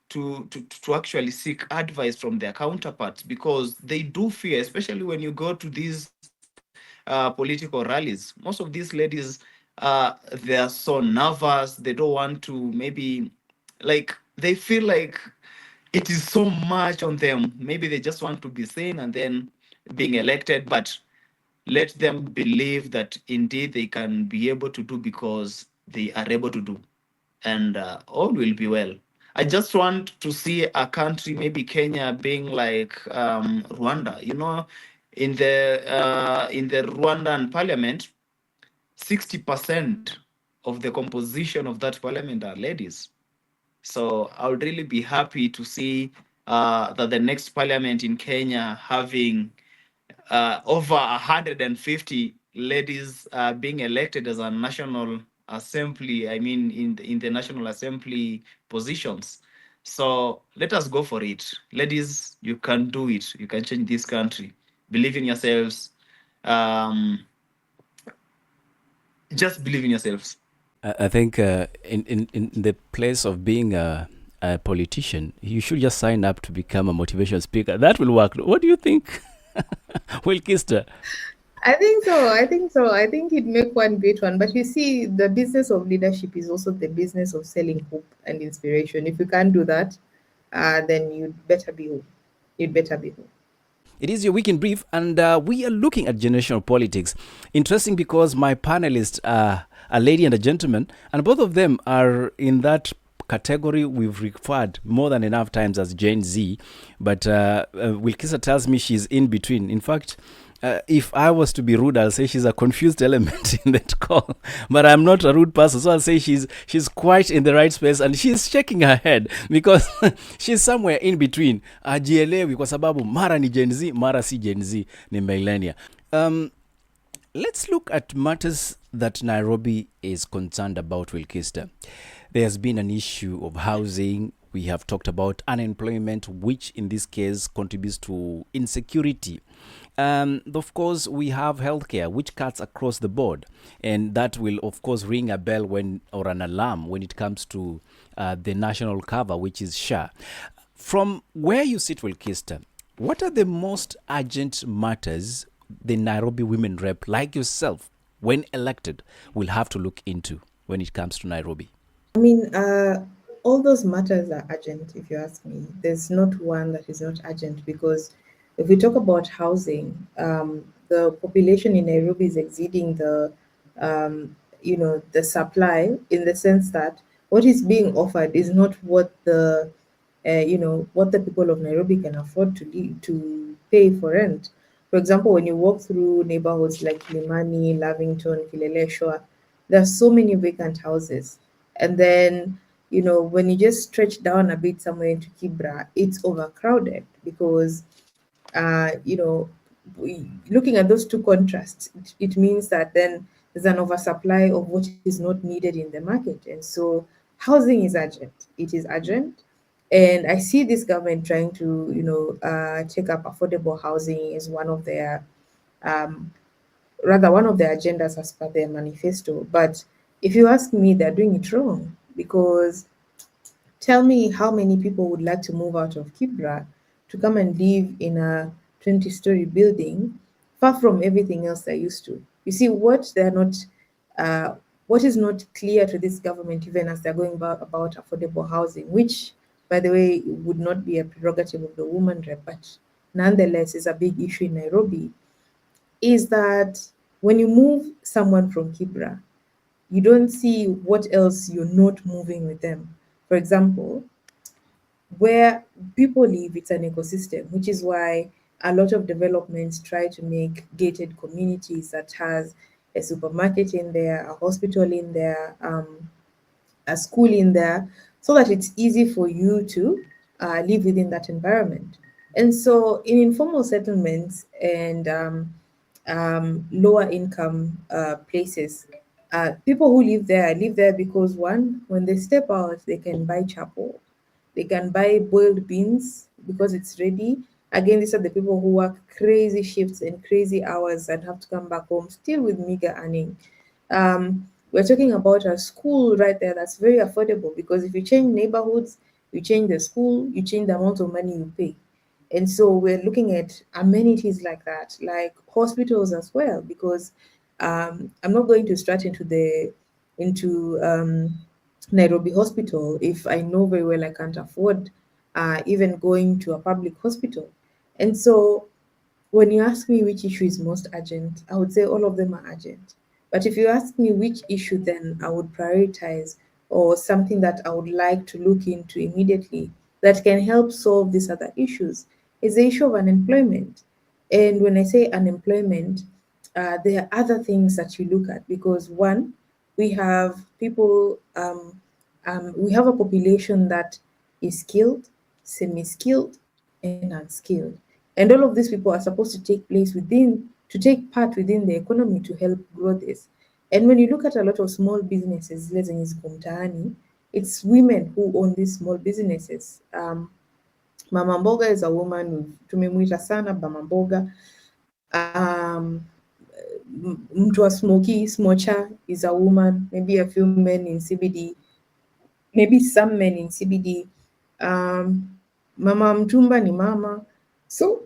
to actually seek advice from their counterparts, because they do fear, especially when you go to these political rallies. Most of these ladies, they are so nervous. They don't want to, maybe, like, they feel like it is so much on them. Maybe they just want to be seen and then being elected, but let them believe that indeed they can be able to do because they are able to do, and all will be well. I just want to see a country, maybe Kenya, being like Rwanda. In the Rwandan parliament, 60% of the composition of that parliament are ladies. So I would really be happy to see that the next parliament in Kenya having over 150 ladies being elected as a national assembly. I mean, in the national assembly positions. So let us go for it, ladies. You can do it. You can change this country. Believe in yourselves. Just believe in yourselves. I think in the place of being a politician, you should just sign up to become a motivational speaker. That will work. What do you think, Wilkista? I think so. I think it'd make one great one. But you see, the business of leadership is also the business of selling hope and inspiration. If you can't do that, then you'd better be home. You'd better be home. It is your week in brief, and we are looking at generational politics. Interesting, because my panelists are a lady and a gentleman, and both of them are in that category we've referred more than enough times as Gen Z. But Wilkisa tells me she's in between. In fact, if I was to be rude, I'll say she's a confused element in that call. But I'm not a rude person, so I'll say she's quite in the right space, and she's shaking her head because she's somewhere in between. Ajielewi kwa sababu mara ni Gen Z, mara si Gen Z, ni millennia. Let's look at matters that Nairobi is concerned about, Wilkista. There's been an issue of housing. We have talked about unemployment, which in this case contributes to insecurity. Of course, we have healthcare, which cuts across the board, and that will, of course, ring a bell when or an alarm when it comes to the national cover, which is SHA. From where you sit, Wilkista, what are the most urgent matters the Nairobi women rep, like yourself, when elected, will have to look into when it comes to Nairobi? I mean, all those matters are urgent, if you ask me. There's not one that is not urgent because if we talk about housing, the population in Nairobi is exceeding the supply in the sense that what is being offered is not what what the people of Nairobi can afford to pay for rent. For example, when you walk through neighborhoods like Kilimani, Lavington, Kileleshwa, there are so many vacant houses. And then, when you just stretch down a bit somewhere into Kibra, it's overcrowded because, looking at those two contrasts, it means that then there's an oversupply of what is not needed in the market. And so housing is urgent. It is urgent. And I see this government trying to, take up affordable housing as um, one of their agendas as per their manifesto. But if you ask me, they're doing it wrong because tell me how many people would like to move out of Kibra to come and live in a 20-story building far from everything else they're used to. You see, what is not clear to this government, even as they're going about affordable housing, which, by the way, would not be a prerogative of the woman rep, but nonetheless is a big issue in Nairobi, is that when you move someone from Kibra, you don't see what else you're not moving with them. For example, where people live, it's an ecosystem, which is why a lot of developments try to make gated communities that has a supermarket in there, a hospital in there, a school in there, so that it's easy for you to live within that environment. And so, in informal settlements and lower income places, people who live there because one, when they step out, they can buy chapel, they can buy boiled beans because it's ready. Again, these are the people who work crazy shifts and crazy hours and have to come back home still with meager earning. We're talking about a school right there that's very affordable because if you change neighborhoods, you change the school, you change the amount of money you pay. And so we're looking at amenities like that, like hospitals as well, because I'm not going to start into Nairobi Hospital if I know very well I can't afford even going to a public hospital. And so when you ask me which issue is most urgent, I would say all of them are urgent. But if you ask me which issue then I would prioritize or something that I would like to look into immediately that can help solve these other issues is the issue of unemployment. And when I say unemployment, there are other things that you look at because one, we have we have a population that is skilled, semi-skilled, and unskilled. And all of these people are supposed to take part within the economy to help grow this. And when you look at a lot of small businesses, let's say in it's women who own these small businesses. Mama Mboga is a woman tumemwita sana Mama Mboga. Mtu wa Smocha is a woman, maybe a few men in CBD, maybe some men in CBD. Mama Mtumba ni mama. So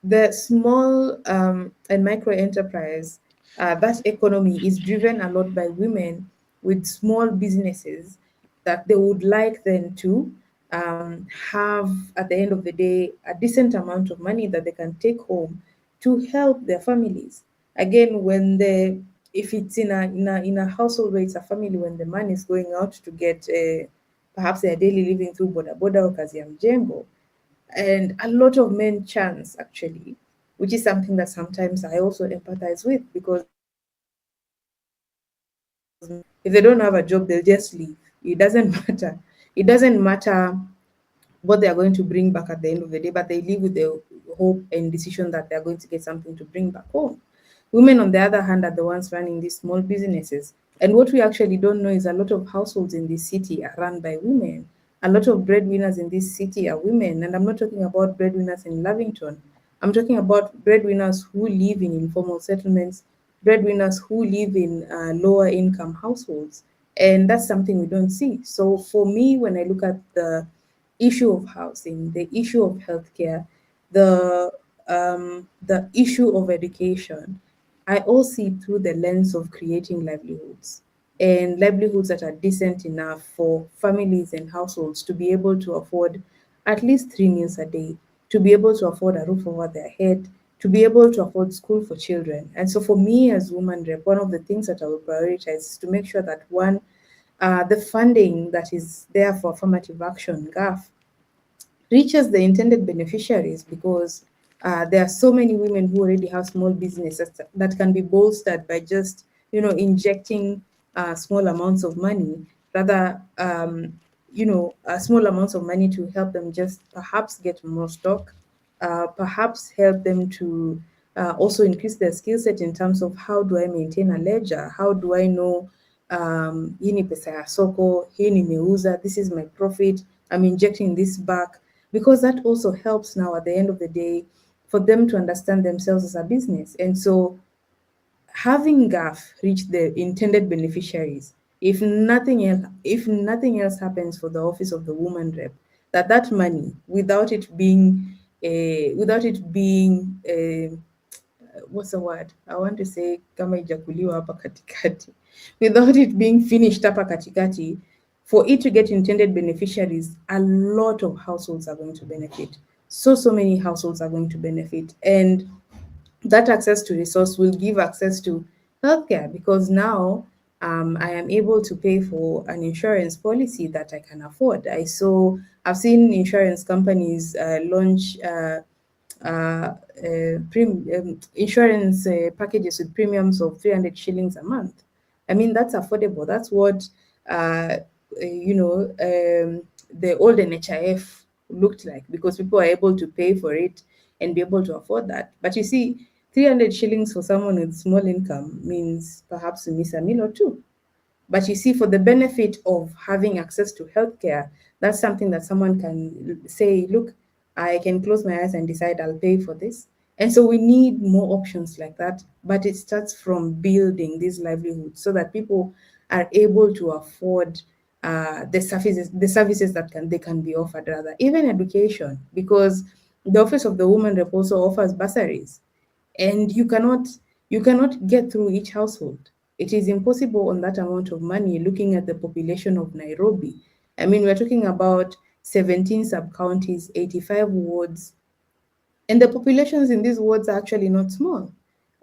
the small and micro enterprise, that economy is driven a lot by women with small businesses that they would like then to have at the end of the day a decent amount of money that they can take home to help their families. Again, if it's in a household where it's a family, when the man is going out to get perhaps their daily living through boda boda or kazi ya mjengo, and a lot of men chance actually, which is something that sometimes I also empathize with because if they don't have a job, they'll just leave. It doesn't matter. It doesn't matter what they are going to bring back at the end of the day, but they live with the hope and decision that they're going to get something to bring back home. Women, on the other hand, are the ones running these small businesses. And what we actually don't know is a lot of households in this city are run by women. A lot of breadwinners in this city are women. And I'm not talking about breadwinners in Lavington. I'm talking about breadwinners who live in informal settlements, breadwinners who live in lower income households. And that's something we don't see. So for me, when I look at the issue of housing, the issue of healthcare, the issue of education, I all see through the lens of creating livelihoods, and livelihoods that are decent enough for families and households to be able to afford at least 3 meals a day, to be able to afford a roof over their head, to be able to afford school for children. And so for me as woman rep, one of the things that I will prioritize is to make sure that one, the funding that is there for affirmative action, GAF, reaches the intended beneficiaries, because there are so many women who already have small businesses that can be bolstered by just injecting small amounts of money, rather small amounts of money to help them just perhaps get more stock, perhaps help them to also increase their skill set in terms of how do I maintain a ledger, how do I know hii ni pesa ya soko, hii nimeuza, this is my profit, I'm injecting this back, because that also helps now at the end of the day for them to understand themselves as a business. And so having GAF reach the intended beneficiaries, if nothing else happens for the office of the woman rep, that money, what's the word? I want to say kama ijakuliwa hapa katikati. Without it being finished hapa katikati, for it to get intended beneficiaries, a lot of households are going to benefit. So many households are going to benefit. And that access to resource will give access to healthcare, because now I am able to pay for an insurance policy that I can afford. I've seen insurance companies launch insurance packages with premiums of 300 shillings a month. I mean, that's affordable. That's what, the old NHIF looked like, because people are able to pay for it and be able to afford that. But you see, 300 shillings for someone with small income means perhaps you miss a meal or two. But you see, for the benefit of having access to healthcare, that's something that someone can say, look, I can close my eyes and decide I'll pay for this. And so we need more options like that. But it starts from building these livelihoods so that people are able to afford the services that they can be offered, rather, even education, because the Office of the Woman Rep also offers bursaries, and you cannot get through each household. It is impossible on that amount of money, looking at the population of Nairobi. I mean, we're talking about 17 sub-counties, 85 wards, and the populations in these wards are actually not small.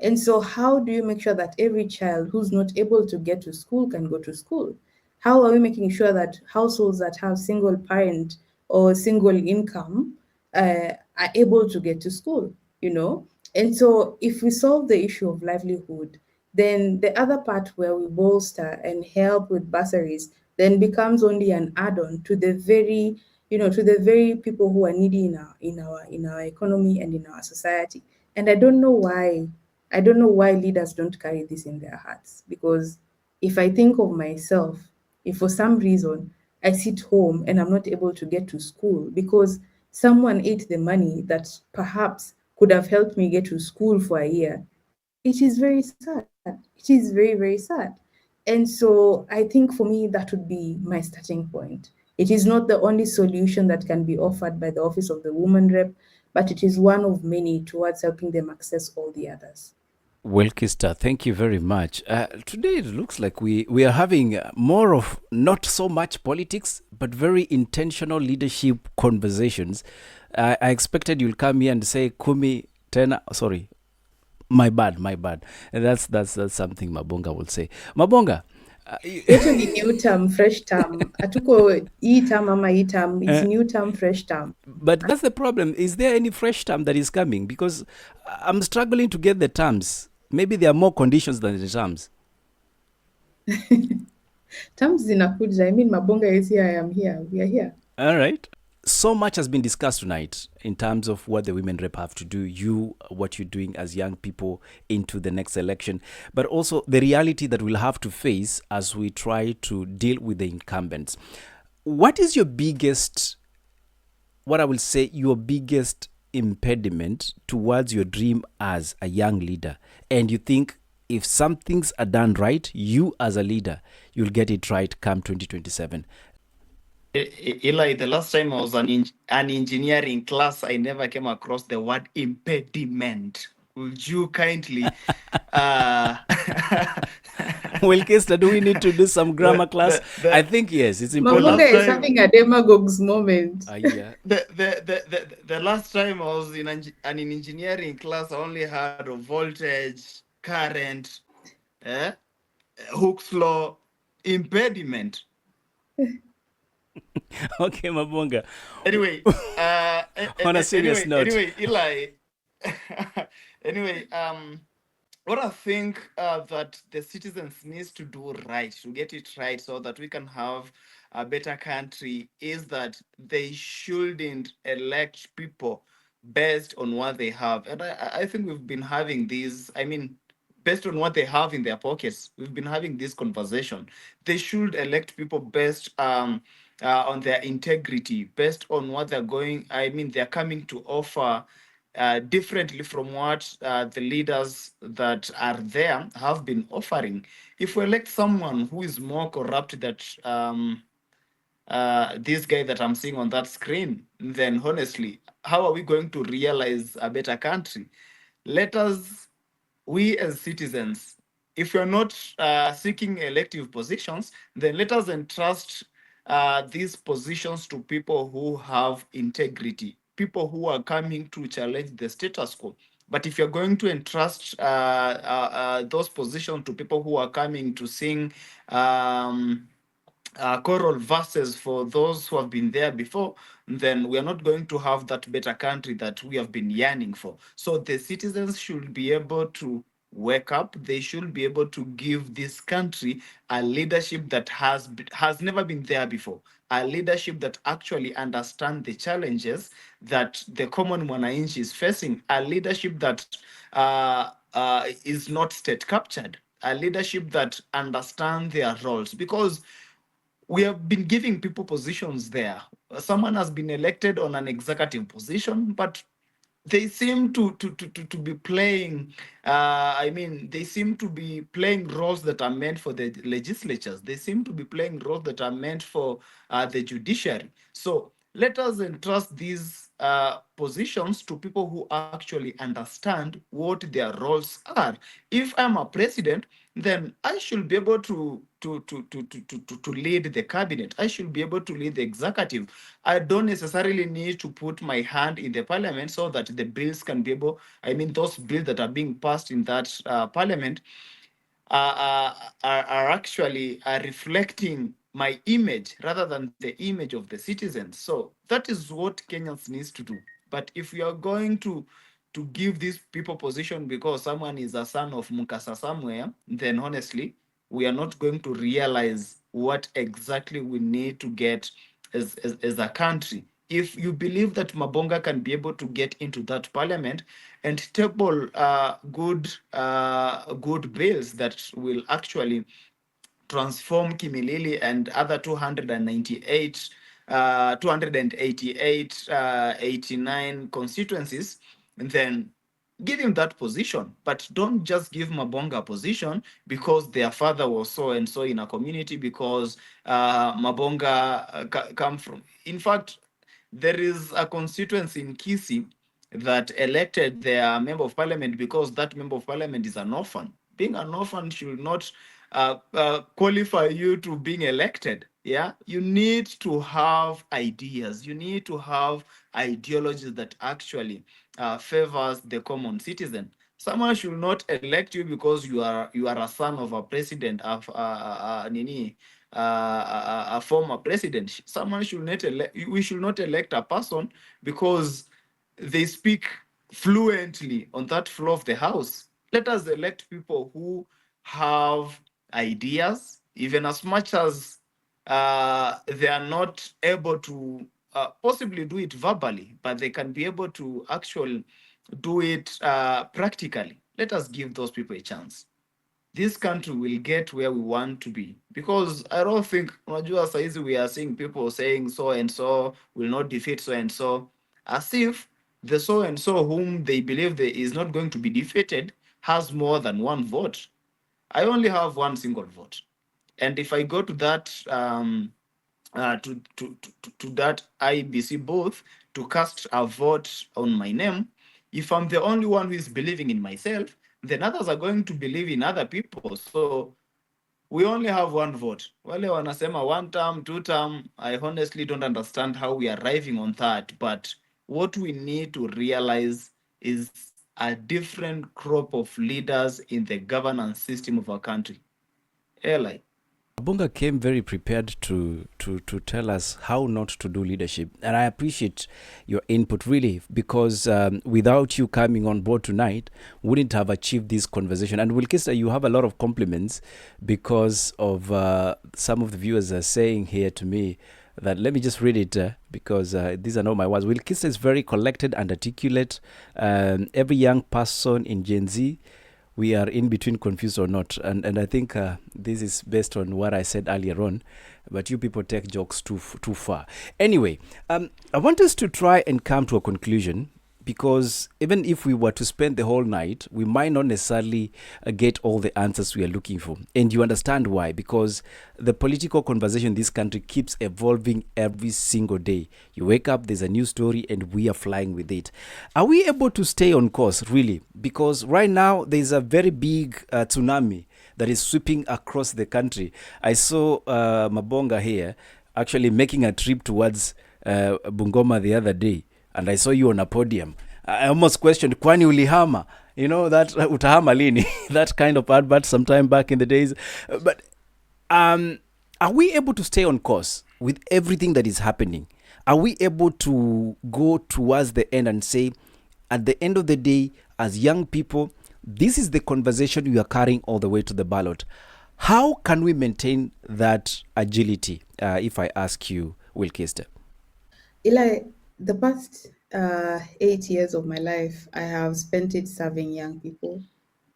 And so how do you make sure that every child who's not able to get to school can go to school? How are we making sure that households that have single parent or single income are able to get to school, you know? And so if we solve the issue of livelihood, then the other part where we bolster and help with bursaries then becomes only an add-on to the very people who are needy in our economy and in our society. And I don't know why leaders don't carry this in their hearts, because if I think of myself, if for some reason I sit home and I'm not able to get to school because someone ate the money that perhaps could have helped me get to school for a year, it is very sad. It is very, very sad. And so I think for me, that would be my starting point. It is not the only solution that can be offered by the Office of the Woman Rep, but it is one of many towards helping them access all the others. Well, Kista, thank you very much. Today it looks like we are having more of not so much politics, but very intentional leadership conversations. I expected you'll come here and say, Kumi, tena, sorry, my bad. And that's something Mabonga will say. Mabonga. Yetu ni new term, fresh term. Hatuko hii term ama hii term. It's new term, fresh term. But that's the problem. Is there any fresh term that is coming? Because I'm struggling to get the terms. Maybe there are more conditions than the terms. Terms zinakuja. I mean, Mabonga is here, I am here. We are here. All right. So much has been discussed tonight in terms of what the women rep have to do, what you're doing as young people into the next election, but also the reality that we'll have to face as we try to deal with the incumbents. What is your biggest impediment towards your dream as a young leader, and you think if some things are done right, you as a leader, you'll get it right come 2027? Eli, the last time I was an engineering class, I never came across the word impediment. Would you kindly Well, Kester, do we need to do some grammar class? I think yes, it's important. Mabonga is last time- having a demagogue's moment. Yeah. the last time I was in an engineering class, I only heard of voltage, current, Hooke's law, impediment. Okay, Mabonga. Anyway, On a serious note. Anyway, Eli. Anyway, what I think that the citizens needs to do right, to get it right, so that we can have a better country, is that they shouldn't elect people based on what they have. And I think we've been having these, I mean, based on what they have in their pockets. We've been having this conversation. They should elect people based on their integrity, based on what they're going, I mean, they're coming to offer differently from what the leaders that are there have been offering. If we elect someone who is more corrupt that this guy that I'm seeing on that screen, then honestly, how are we going to realize a better country? Let us, we as citizens, if we're not seeking elective positions, then let us entrust these positions to people who have integrity, people who are coming to challenge the status quo. But if you're going to entrust those positions to people who are coming to sing choral verses for those who have been there before, then we are not going to have that better country that we have been yearning for. So the citizens should be able to wake up. They should be able to give this country a leadership that has never been there before, a leadership that actually understands the challenges that the common mwananchi is facing, a leadership that is not state captured, a leadership that understands their roles, because we have been giving people positions there. Someone has been elected on an executive position, but they seem to be playing they seem to be playing roles that are meant for the legislatures. They seem to be playing roles that are meant for the judiciary. So let us entrust these positions to people who actually understand what their roles are. If I'm a president, then I should be able to lead the cabinet. I should be able to lead the executive. I don't necessarily need to put my hand in the parliament so that the bills can be able, I mean, those bills that are being passed in that parliament are actually reflecting my image rather than the image of the citizens. So that is what Kenyans needs to do. But if we are going to give these people position because someone is a son of Mukasa somewhere, then honestly, we are not going to realize what exactly we need to get as a country. If you believe that Mabonga can be able to get into that parliament and table good bills that will actually transform Kimilili and other 298, 288, 89 constituencies, then give him that position. But don't just give Mabonga a position because their father was so and so in a community, because Mabonga come from. In fact, there is a constituency in Kisii that elected their member of parliament because that member of parliament is an orphan. Being an orphan should not qualify you to being elected. Yeah, you need to have ideas. You need to have ideologies that actually favors the common citizen. Someone should not elect you because you are a son of a president of a former president. Someone should not elect. We should not elect a person because they speak fluently on that floor of the house. Let us elect people who have ideas, even as much as they are not able to possibly do it verbally, but they can be able to actually do it practically. Let us give those people a chance. This country will get where we want to be, because I don't think, unajua saizi we are seeing people saying so and so will not defeat so and so, as if the so and so whom they believe they is not going to be defeated has more than one vote. I only have one single vote. And if I go to that to that IBC booth to cast a vote on my name, if I'm the only one who is believing in myself, then others are going to believe in other people. So we only have one vote. Wale wanasema one term, two term. I honestly don't understand how we are arriving on that. But what we need to realize is a different crop of leaders in the governance system of our country. Eli. Abunga came very prepared to tell us how not to do leadership. And I appreciate your input, really, because without you coming on board tonight, wouldn't have achieved this conversation. And Wilkista, you have a lot of compliments because of some of the viewers are saying here to me that, let me just read it because these are not my words. Wilkista is very collected and articulate. Every young person in Gen Z, we are in between confused or not. And I think this is based on what I said earlier on, but you people take jokes too far. Anyway, I want us to try and come to a conclusion, because even if we were to spend the whole night, we might not necessarily get all the answers we are looking for. And you understand why? Because the political conversation in this country keeps evolving every single day. You wake up, there's a new story, and we are flying with it. Are we able to stay on course, really? Because right now, there's a very big tsunami that is sweeping across the country. I saw Mabonga here actually making a trip towards Bungoma the other day, and I saw you on a podium. I almost questioned, kwani ulihama? You know, that utahama lini? That kind of advert sometime back in the days. But are we able to stay on course with everything that is happening? Are we able to go towards the end and say, at the end of the day, as young people, this is the conversation we are carrying all the way to the ballot? How can we maintain that agility, if I ask you, Wilkista? Eli, the past 8 years of my life, I have spent it serving young people.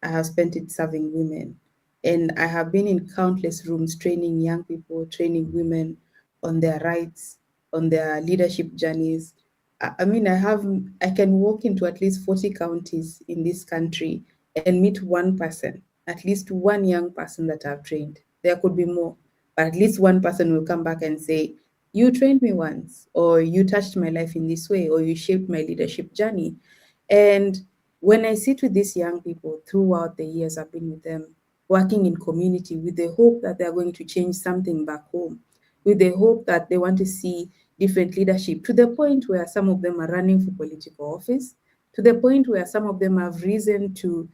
I have spent it serving women. And I have been in countless rooms training young people, training women on their rights, on their leadership journeys. I mean, I can walk into at least 40 counties in this country and meet one person, at least one young person that I've trained. There could be more, but at least one person will come back and say, you trained me once, or you touched my life in this way, or you shaped my leadership journey. And when I sit with these young people throughout the years I've been with them, working in community with the hope that they're going to change something back home, with the hope that they want to see different leadership, to the point where some of them are running for political office, to the point where some of them have risen to,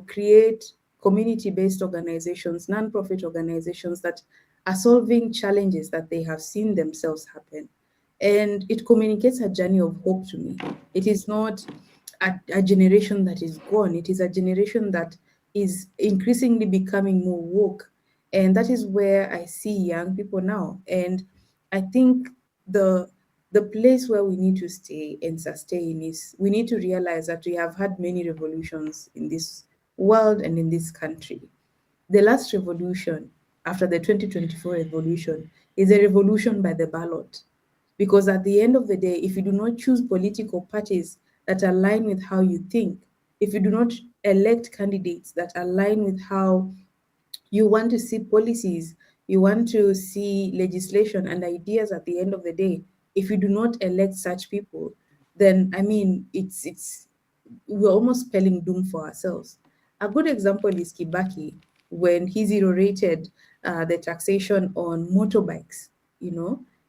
create community-based organizations, non-profit organizations that are solving challenges that they have seen themselves happen. And it communicates a journey of hope to me. It is not a generation that is gone. It is a generation that is increasingly becoming more woke. And that is where I see young people now. And I think the place where we need to stay and sustain is, we need to realize that we have had many revolutions in this world and in this country. The last revolution after the 2024 revolution is a revolution by the ballot. Because at the end of the day, if you do not choose political parties that align with how you think, if you do not elect candidates that align with how you want to see policies, you want to see legislation and ideas at the end of the day, if you do not elect such people, then I mean, we're almost spelling doom for ourselves. A good example is Kibaki, when he zero-rated the taxation on motorbikes,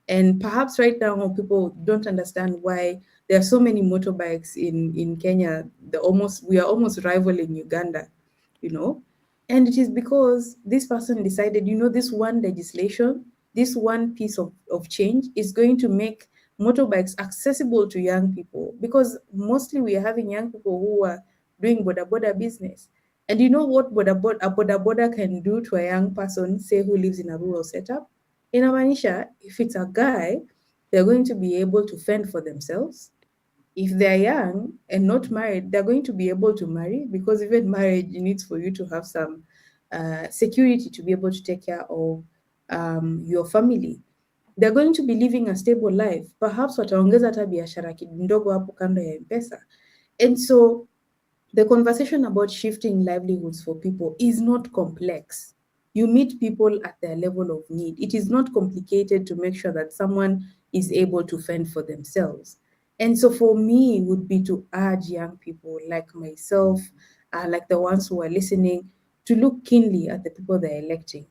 and perhaps right now people don't understand why there are so many motorbikes in Kenya. We are almost rivaling Uganda, you know. And it is because this person decided, this one legislation, this one piece of change is going to make motorbikes accessible to young people, because mostly we are having young people who are doing boda boda business. And you know what a boda boda can do to a young person, say, who lives in a rural setup? In Amanisha, if it's a guy, they're going to be able to fend for themselves. If they're young and not married, they're going to be able to marry, because even marriage needs for you to have some security to be able to take care of your family. they're going to be living a stable life. Perhaps wataongeza hata biashara ndogo hapo kando ya M-Pesa. And so the conversation about shifting livelihoods for people is not complex. You meet people at their level of need. It is not complicated to make sure that someone is able to fend for themselves. And so for me, it would be to urge young people like myself, like the ones who are listening, to look keenly at the people they're electing.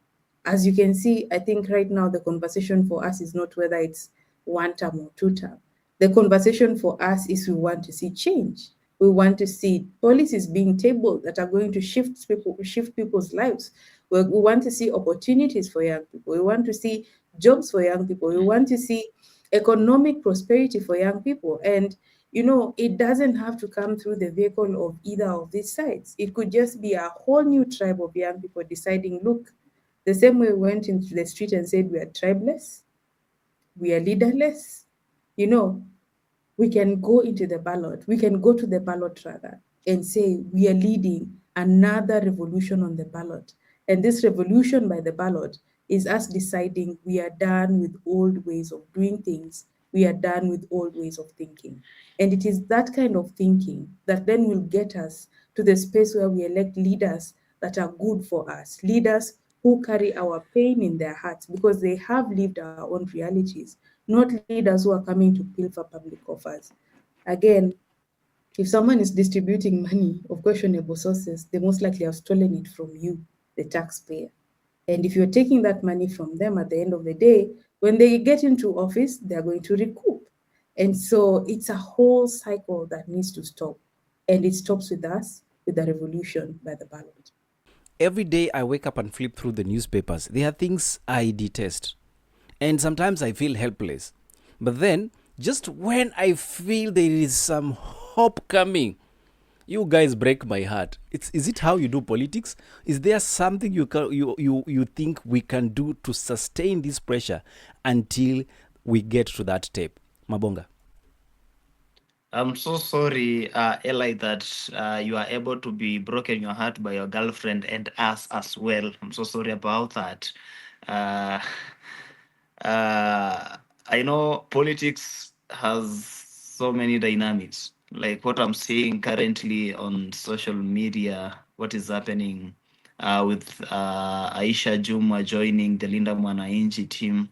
As you can see, I think right now the conversation for us is not whether it's one term or two term. The conversation for us is we want to see change. We want to see policies being tabled that are going to shift people's lives. We want to see opportunities for young people. We want to see jobs for young people. We want to see economic prosperity for young people. And it doesn't have to come through the vehicle of either of these sides. It could just be a whole new tribe of young people deciding, look, the same way we went into the street and said we are tribeless, we are leaderless, you know, we can go into the ballot, we can go to the ballot rather, and say we are leading another revolution on the ballot. And this revolution by the ballot is us deciding we are done with old ways of doing things, we are done with old ways of thinking. And it is that kind of thinking that then will get us to the space where we elect leaders that are good for us, leaders who carry our pain in their hearts because they have lived our own realities, not leaders who are coming to pilfer public offers. Again, if someone is distributing money of questionable sources, they most likely have stolen it from you, the taxpayer. And if you're taking that money from them at the end of the day, when they get into office, they're going to recoup. And so it's a whole cycle that needs to stop. And it stops with us with the revolution by the ballot. Every day I wake up and flip through the newspapers. There are things I detest. And sometimes I feel helpless. But then, just when I feel there is some hope coming, you guys break my heart. Is it how you do politics? Is there something you think we can do to sustain this pressure until we get to that tape? Mabonga. I'm so sorry, Eli, that you are able to be broken your heart by your girlfriend and us as well. I'm so sorry about that. Uh, I know politics has so many dynamics. Like what I'm seeing currently on social media, what is happening with Aisha Juma joining the Linda Mwanainchi team.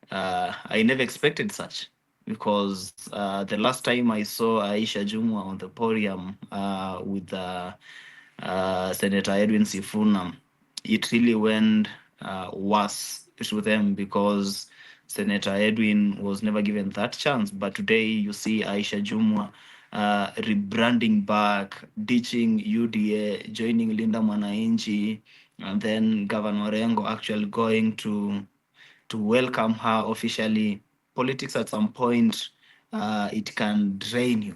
I never expected such because the last time I saw Aisha Jumwa on the podium with Senator Edwin Sifuna, it really went worse to them because Senator Edwin was never given that chance. But today you see Aisha Jumwa rebranding back, ditching UDA, joining Linda Mwanainchi, and then Governor Rengo actually going to welcome her officially. Politics at some point, it can drain you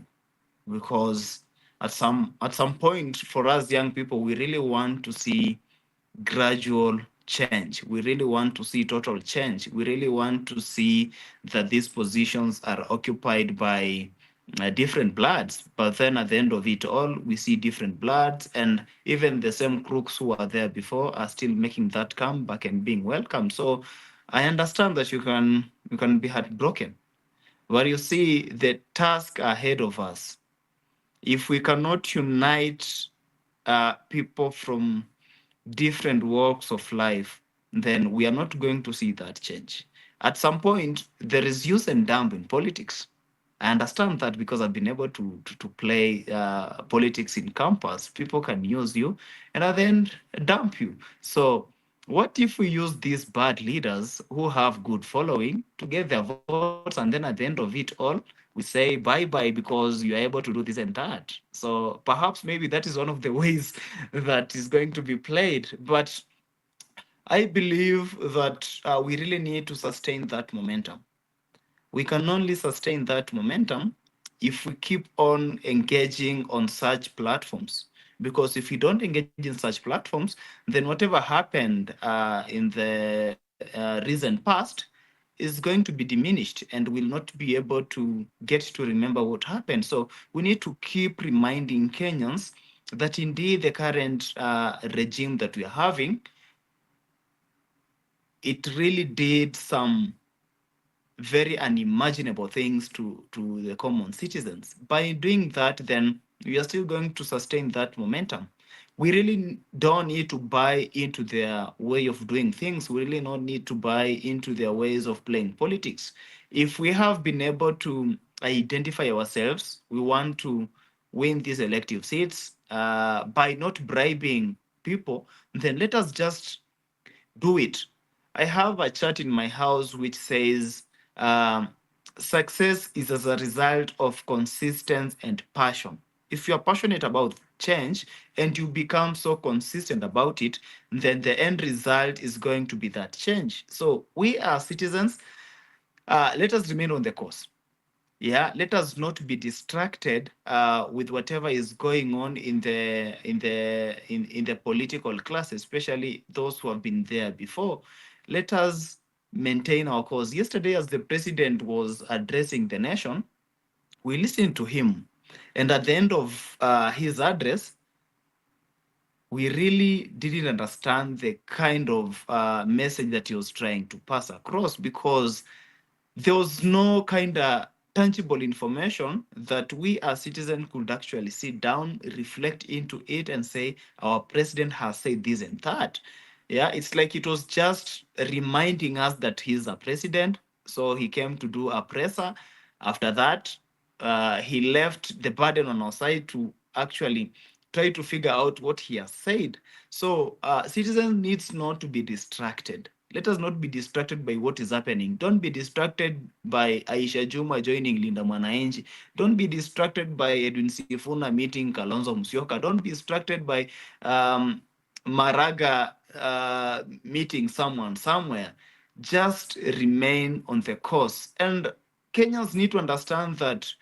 because at some point for us young people, we really want to see gradual change. We really want to see total change. We really want to see that these positions are occupied by different bloods. But then at the end of it all, we see different bloods, and even the same crooks who were there before are still making that comeback and being welcome. So I understand that you can be heartbroken. But you see the task ahead of us. If we cannot unite people from different walks of life, then we are not going to see that change. At some point, there is use and dump in politics. I understand that because I've been able to play politics in campus. People can use you and at the end dump you. So what if we use these bad leaders who have good following to get their votes, and then at the end of it all, we say bye bye because you're able to do this and that. So perhaps maybe that is one of the ways that is going to be played. But I believe that we really need to sustain that momentum. We can only sustain that momentum if we keep on engaging on such platforms. Because if we don't engage in such platforms, then whatever happened in the recent past is going to be diminished and will not be able to get to remember what happened. So we need to keep reminding Kenyans that indeed the current regime that we are having, it really did some very unimaginable things to the common citizens. By doing that, then we are still going to sustain that momentum. We really don't need to buy into their way of doing things. We really don't need to buy into their ways of playing politics. If we have been able to identify ourselves, we want to win these elective seats by not bribing people, then let us just do it. I have a chart in my house which says um, success is as a result of consistency and passion. If you are passionate about change and you become so consistent about it, then the end result is going to be that change. So we are citizens. Let us remain on the course. Yeah, let us not be distracted with whatever is going on in the political class, especially those who have been there before. Let us maintain our course. Yesterday, as the president was addressing the nation, we listened to him, and at the end of his address, we really didn't understand the kind of message that he was trying to pass across, because there was no kind of tangible information that we as citizens could actually sit down, reflect into it, and say, our president has said this and that. Yeah, it's like it was just reminding us that he's a president. So he came to do a presser. After that, he left the burden on our side to actually try to figure out what he has said. So citizens needs not to be distracted. Let us not be distracted by what is happening. Don't be distracted by Aisha Juma joining Linda Mwanainchi. Don't be distracted by Edwin Sifuna meeting Kalonzo Musyoka. Don't be distracted by Maraga meeting someone somewhere. Just remain on the course. And Kenyans need to understand that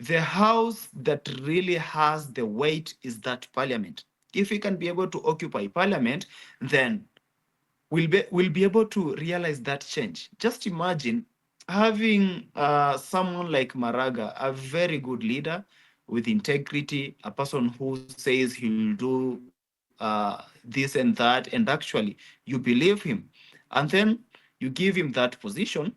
the house that really has the weight is that parliament. If we can be able to occupy parliament, then we'll be able to realize that change. Just imagine having someone like Maraga, a very good leader with integrity, a person who says he'll do this and that, and actually you believe him, and then you give him that position.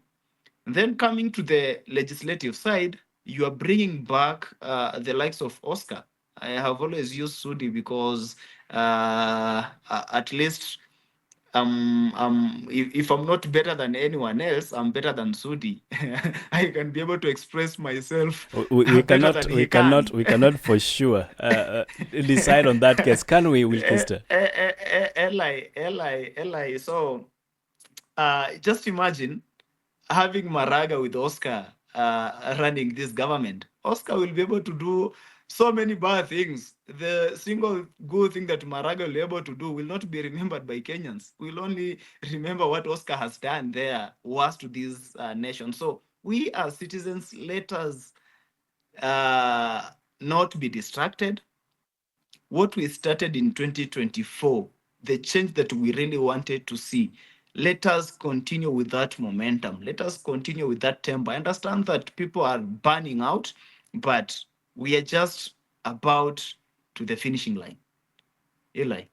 Then coming to the legislative side, you are bringing back the likes of Oscar. I have always used Sudi because at least if I'm not better than anyone else, I'm better than Sudi. I can be able to express myself We better cannot, than he can. we cannot for sure decide on that case, can we, Wilkester? Eli. So just imagine having Maraga with Oscar running this government. Oscar will be able to do so many bad things. The single good thing that Maraga will be able to do will not be remembered by Kenyans. We'll only remember what Oscar has done there was to this nation. So we as citizens, let us not be distracted. What we started in 2024, the change that we really wanted to see, let us continue with that momentum. Let us continue with that tempo. I understand that people are burning out, but we are just about to the finishing line. Eli.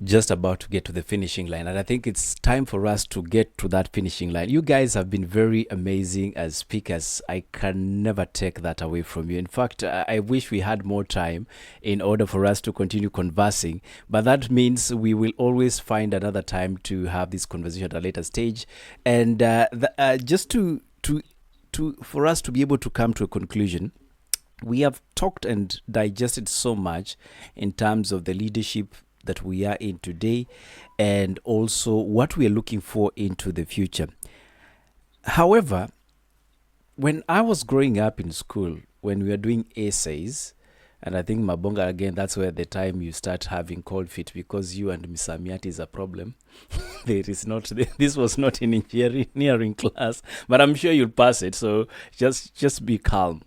Just about to get to the finishing line, and I think it's time for us to get to that finishing line. You guys have been very amazing as speakers. I can never take that away from you. In fact, I wish we had more time in order for us to continue conversing, but that means we will always find another time to have this conversation at a later stage. And just to for us to be able to come to a conclusion, we have talked and digested so much in terms of the leadership that we are in today, and also what we are looking for into the future. However, when I was growing up in school, when we were doing essays, and I think Mabonga, again, that's where the time you start having cold feet, because you and Misamiati is a problem. There is not, this was not in engineering class, but I'm sure you'll pass it. So just be calm.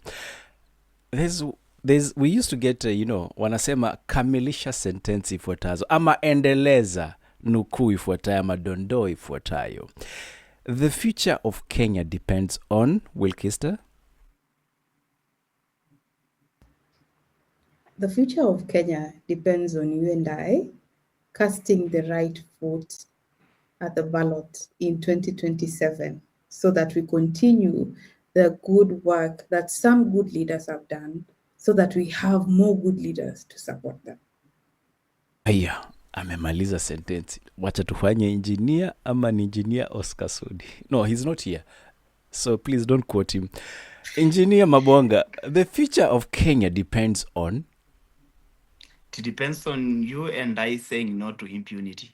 We used to get wanasema kamilisha sentensi ifuatazo ama endeleza nukuu ifuatayo ama dondoo ifuatayo. The future of Kenya depends on Wilkester. The future of Kenya depends on you and I casting the right vote at the ballot in 2027 so that we continue the good work that some good leaders have done, so that we have more good leaders to support them. Aya, amemaliza sentensi. Wacha tufanye engineer ama ni engineer Oscar Sudi. No, he's not here. So please don't quote him. Engineer Mabonga, the future of Kenya depends on? It depends on you and I saying no to impunity.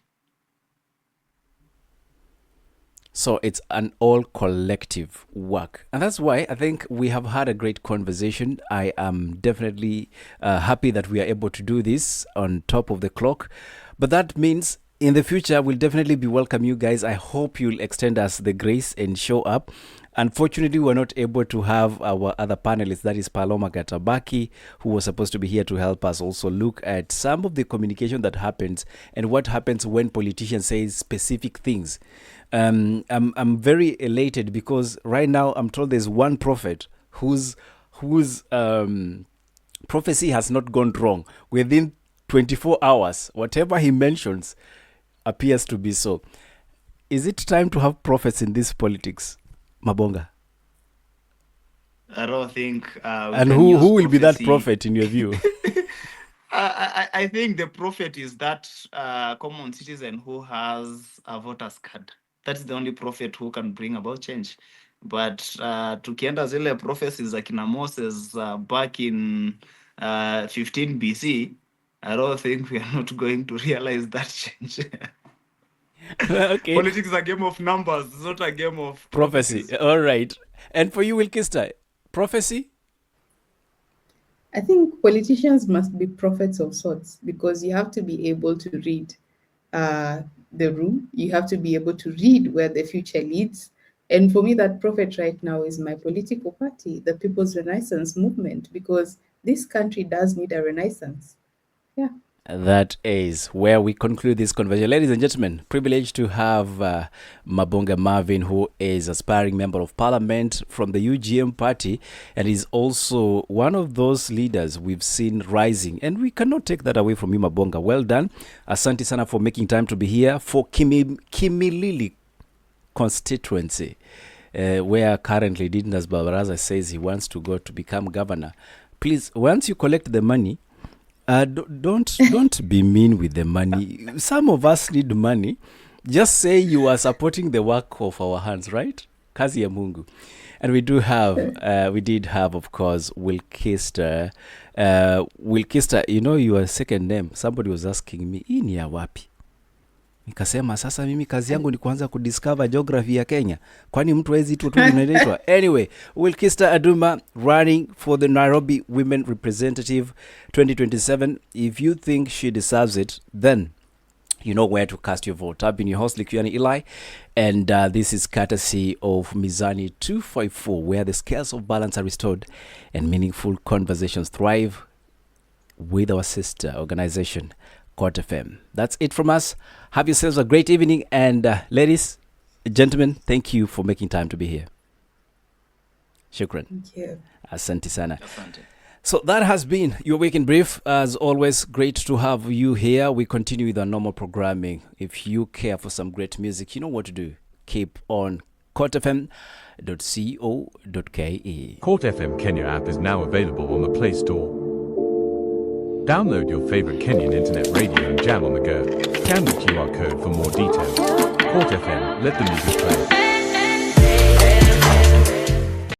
So it's an all collective work. And that's why I think we have had a great conversation. I am definitely happy that we are able to do this on top of the clock. But that means in the future, we'll definitely be welcome you guys. I hope you'll extend us the grace and show up. Unfortunately, we're not able to have our other panelists, that is Paloma Gatabaki, who was supposed to be here to help us also look at some of the communication that happens and what happens when politicians say specific things. I'm very elated because right now I'm told there's one prophet whose prophecy has not gone wrong. Within 24 hours, whatever he mentions appears to be so. Is it time to have prophets in this politics, Mabonga? I don't think. And who will be that prophet in your view? I think the prophet is that common citizen who has a voter's card. That's the only prophet who can bring about change. But tukienda zile prophecies za kina Moses back in 15 BC, I don't think we are not going to realize that change. Okay. Politics is a game of numbers. It's not a game of Prophecy. prophecies. All right. And for you, Wilkista, prophecy? I think politicians must be prophets of sorts, because you have to be able to read the room. You have to be able to read where the future leads. And for me, that prophet right now is my political party, the People's Renaissance Movement, because this country does need a renaissance. Yeah. That is where we conclude this conversation. Ladies and gentlemen, privileged to have Mabonga Marvin, who is aspiring member of parliament from the UGM party, and is also one of those leaders we've seen rising. And we cannot take that away from you, Mabonga. Well done. Asante sana for making time to be here for Kimilili constituency, where currently Didinas Barbaraza says he wants to go to become governor. Please, once you collect the money, don't be mean with the money. Some of us need money. Just say you are supporting the work of our hands, right? Kazi ya Mungu. And we did have, of course, Wilkista. Wilkista, you know your second name. Somebody was asking me, hii ni ya wapi? Nikasema sasa mimi kazi yangu ni kuanza kudiscover geography ya Kenya. Kwani mtu hawezi tu inaitwa. Anyway, Wilkista Aduma running for the Nairobi Women Representative 2027. If you think she deserves it, then you know where to cast your vote. I've been your host, Likiani Eli, and this is courtesy of Mizani 254, where the scales of balance are restored and meaningful conversations thrive with our sister organization, Court FM. That's it from us. Have yourselves a great evening, and ladies, gentlemen, thank you for making time to be here. Shukran. Thank you. Asante sana. Asante. So that has been your Week in Brief. As always, great to have you here. We continue with our normal programming. If you care for some great music, you know what to do. Keep on courtfm.co.ke. Court FM Kenya app is now available on the Play Store. Download your favorite Kenyan internet radio and jam on the go. Scan the QR code for more details. Court FM, let the music play.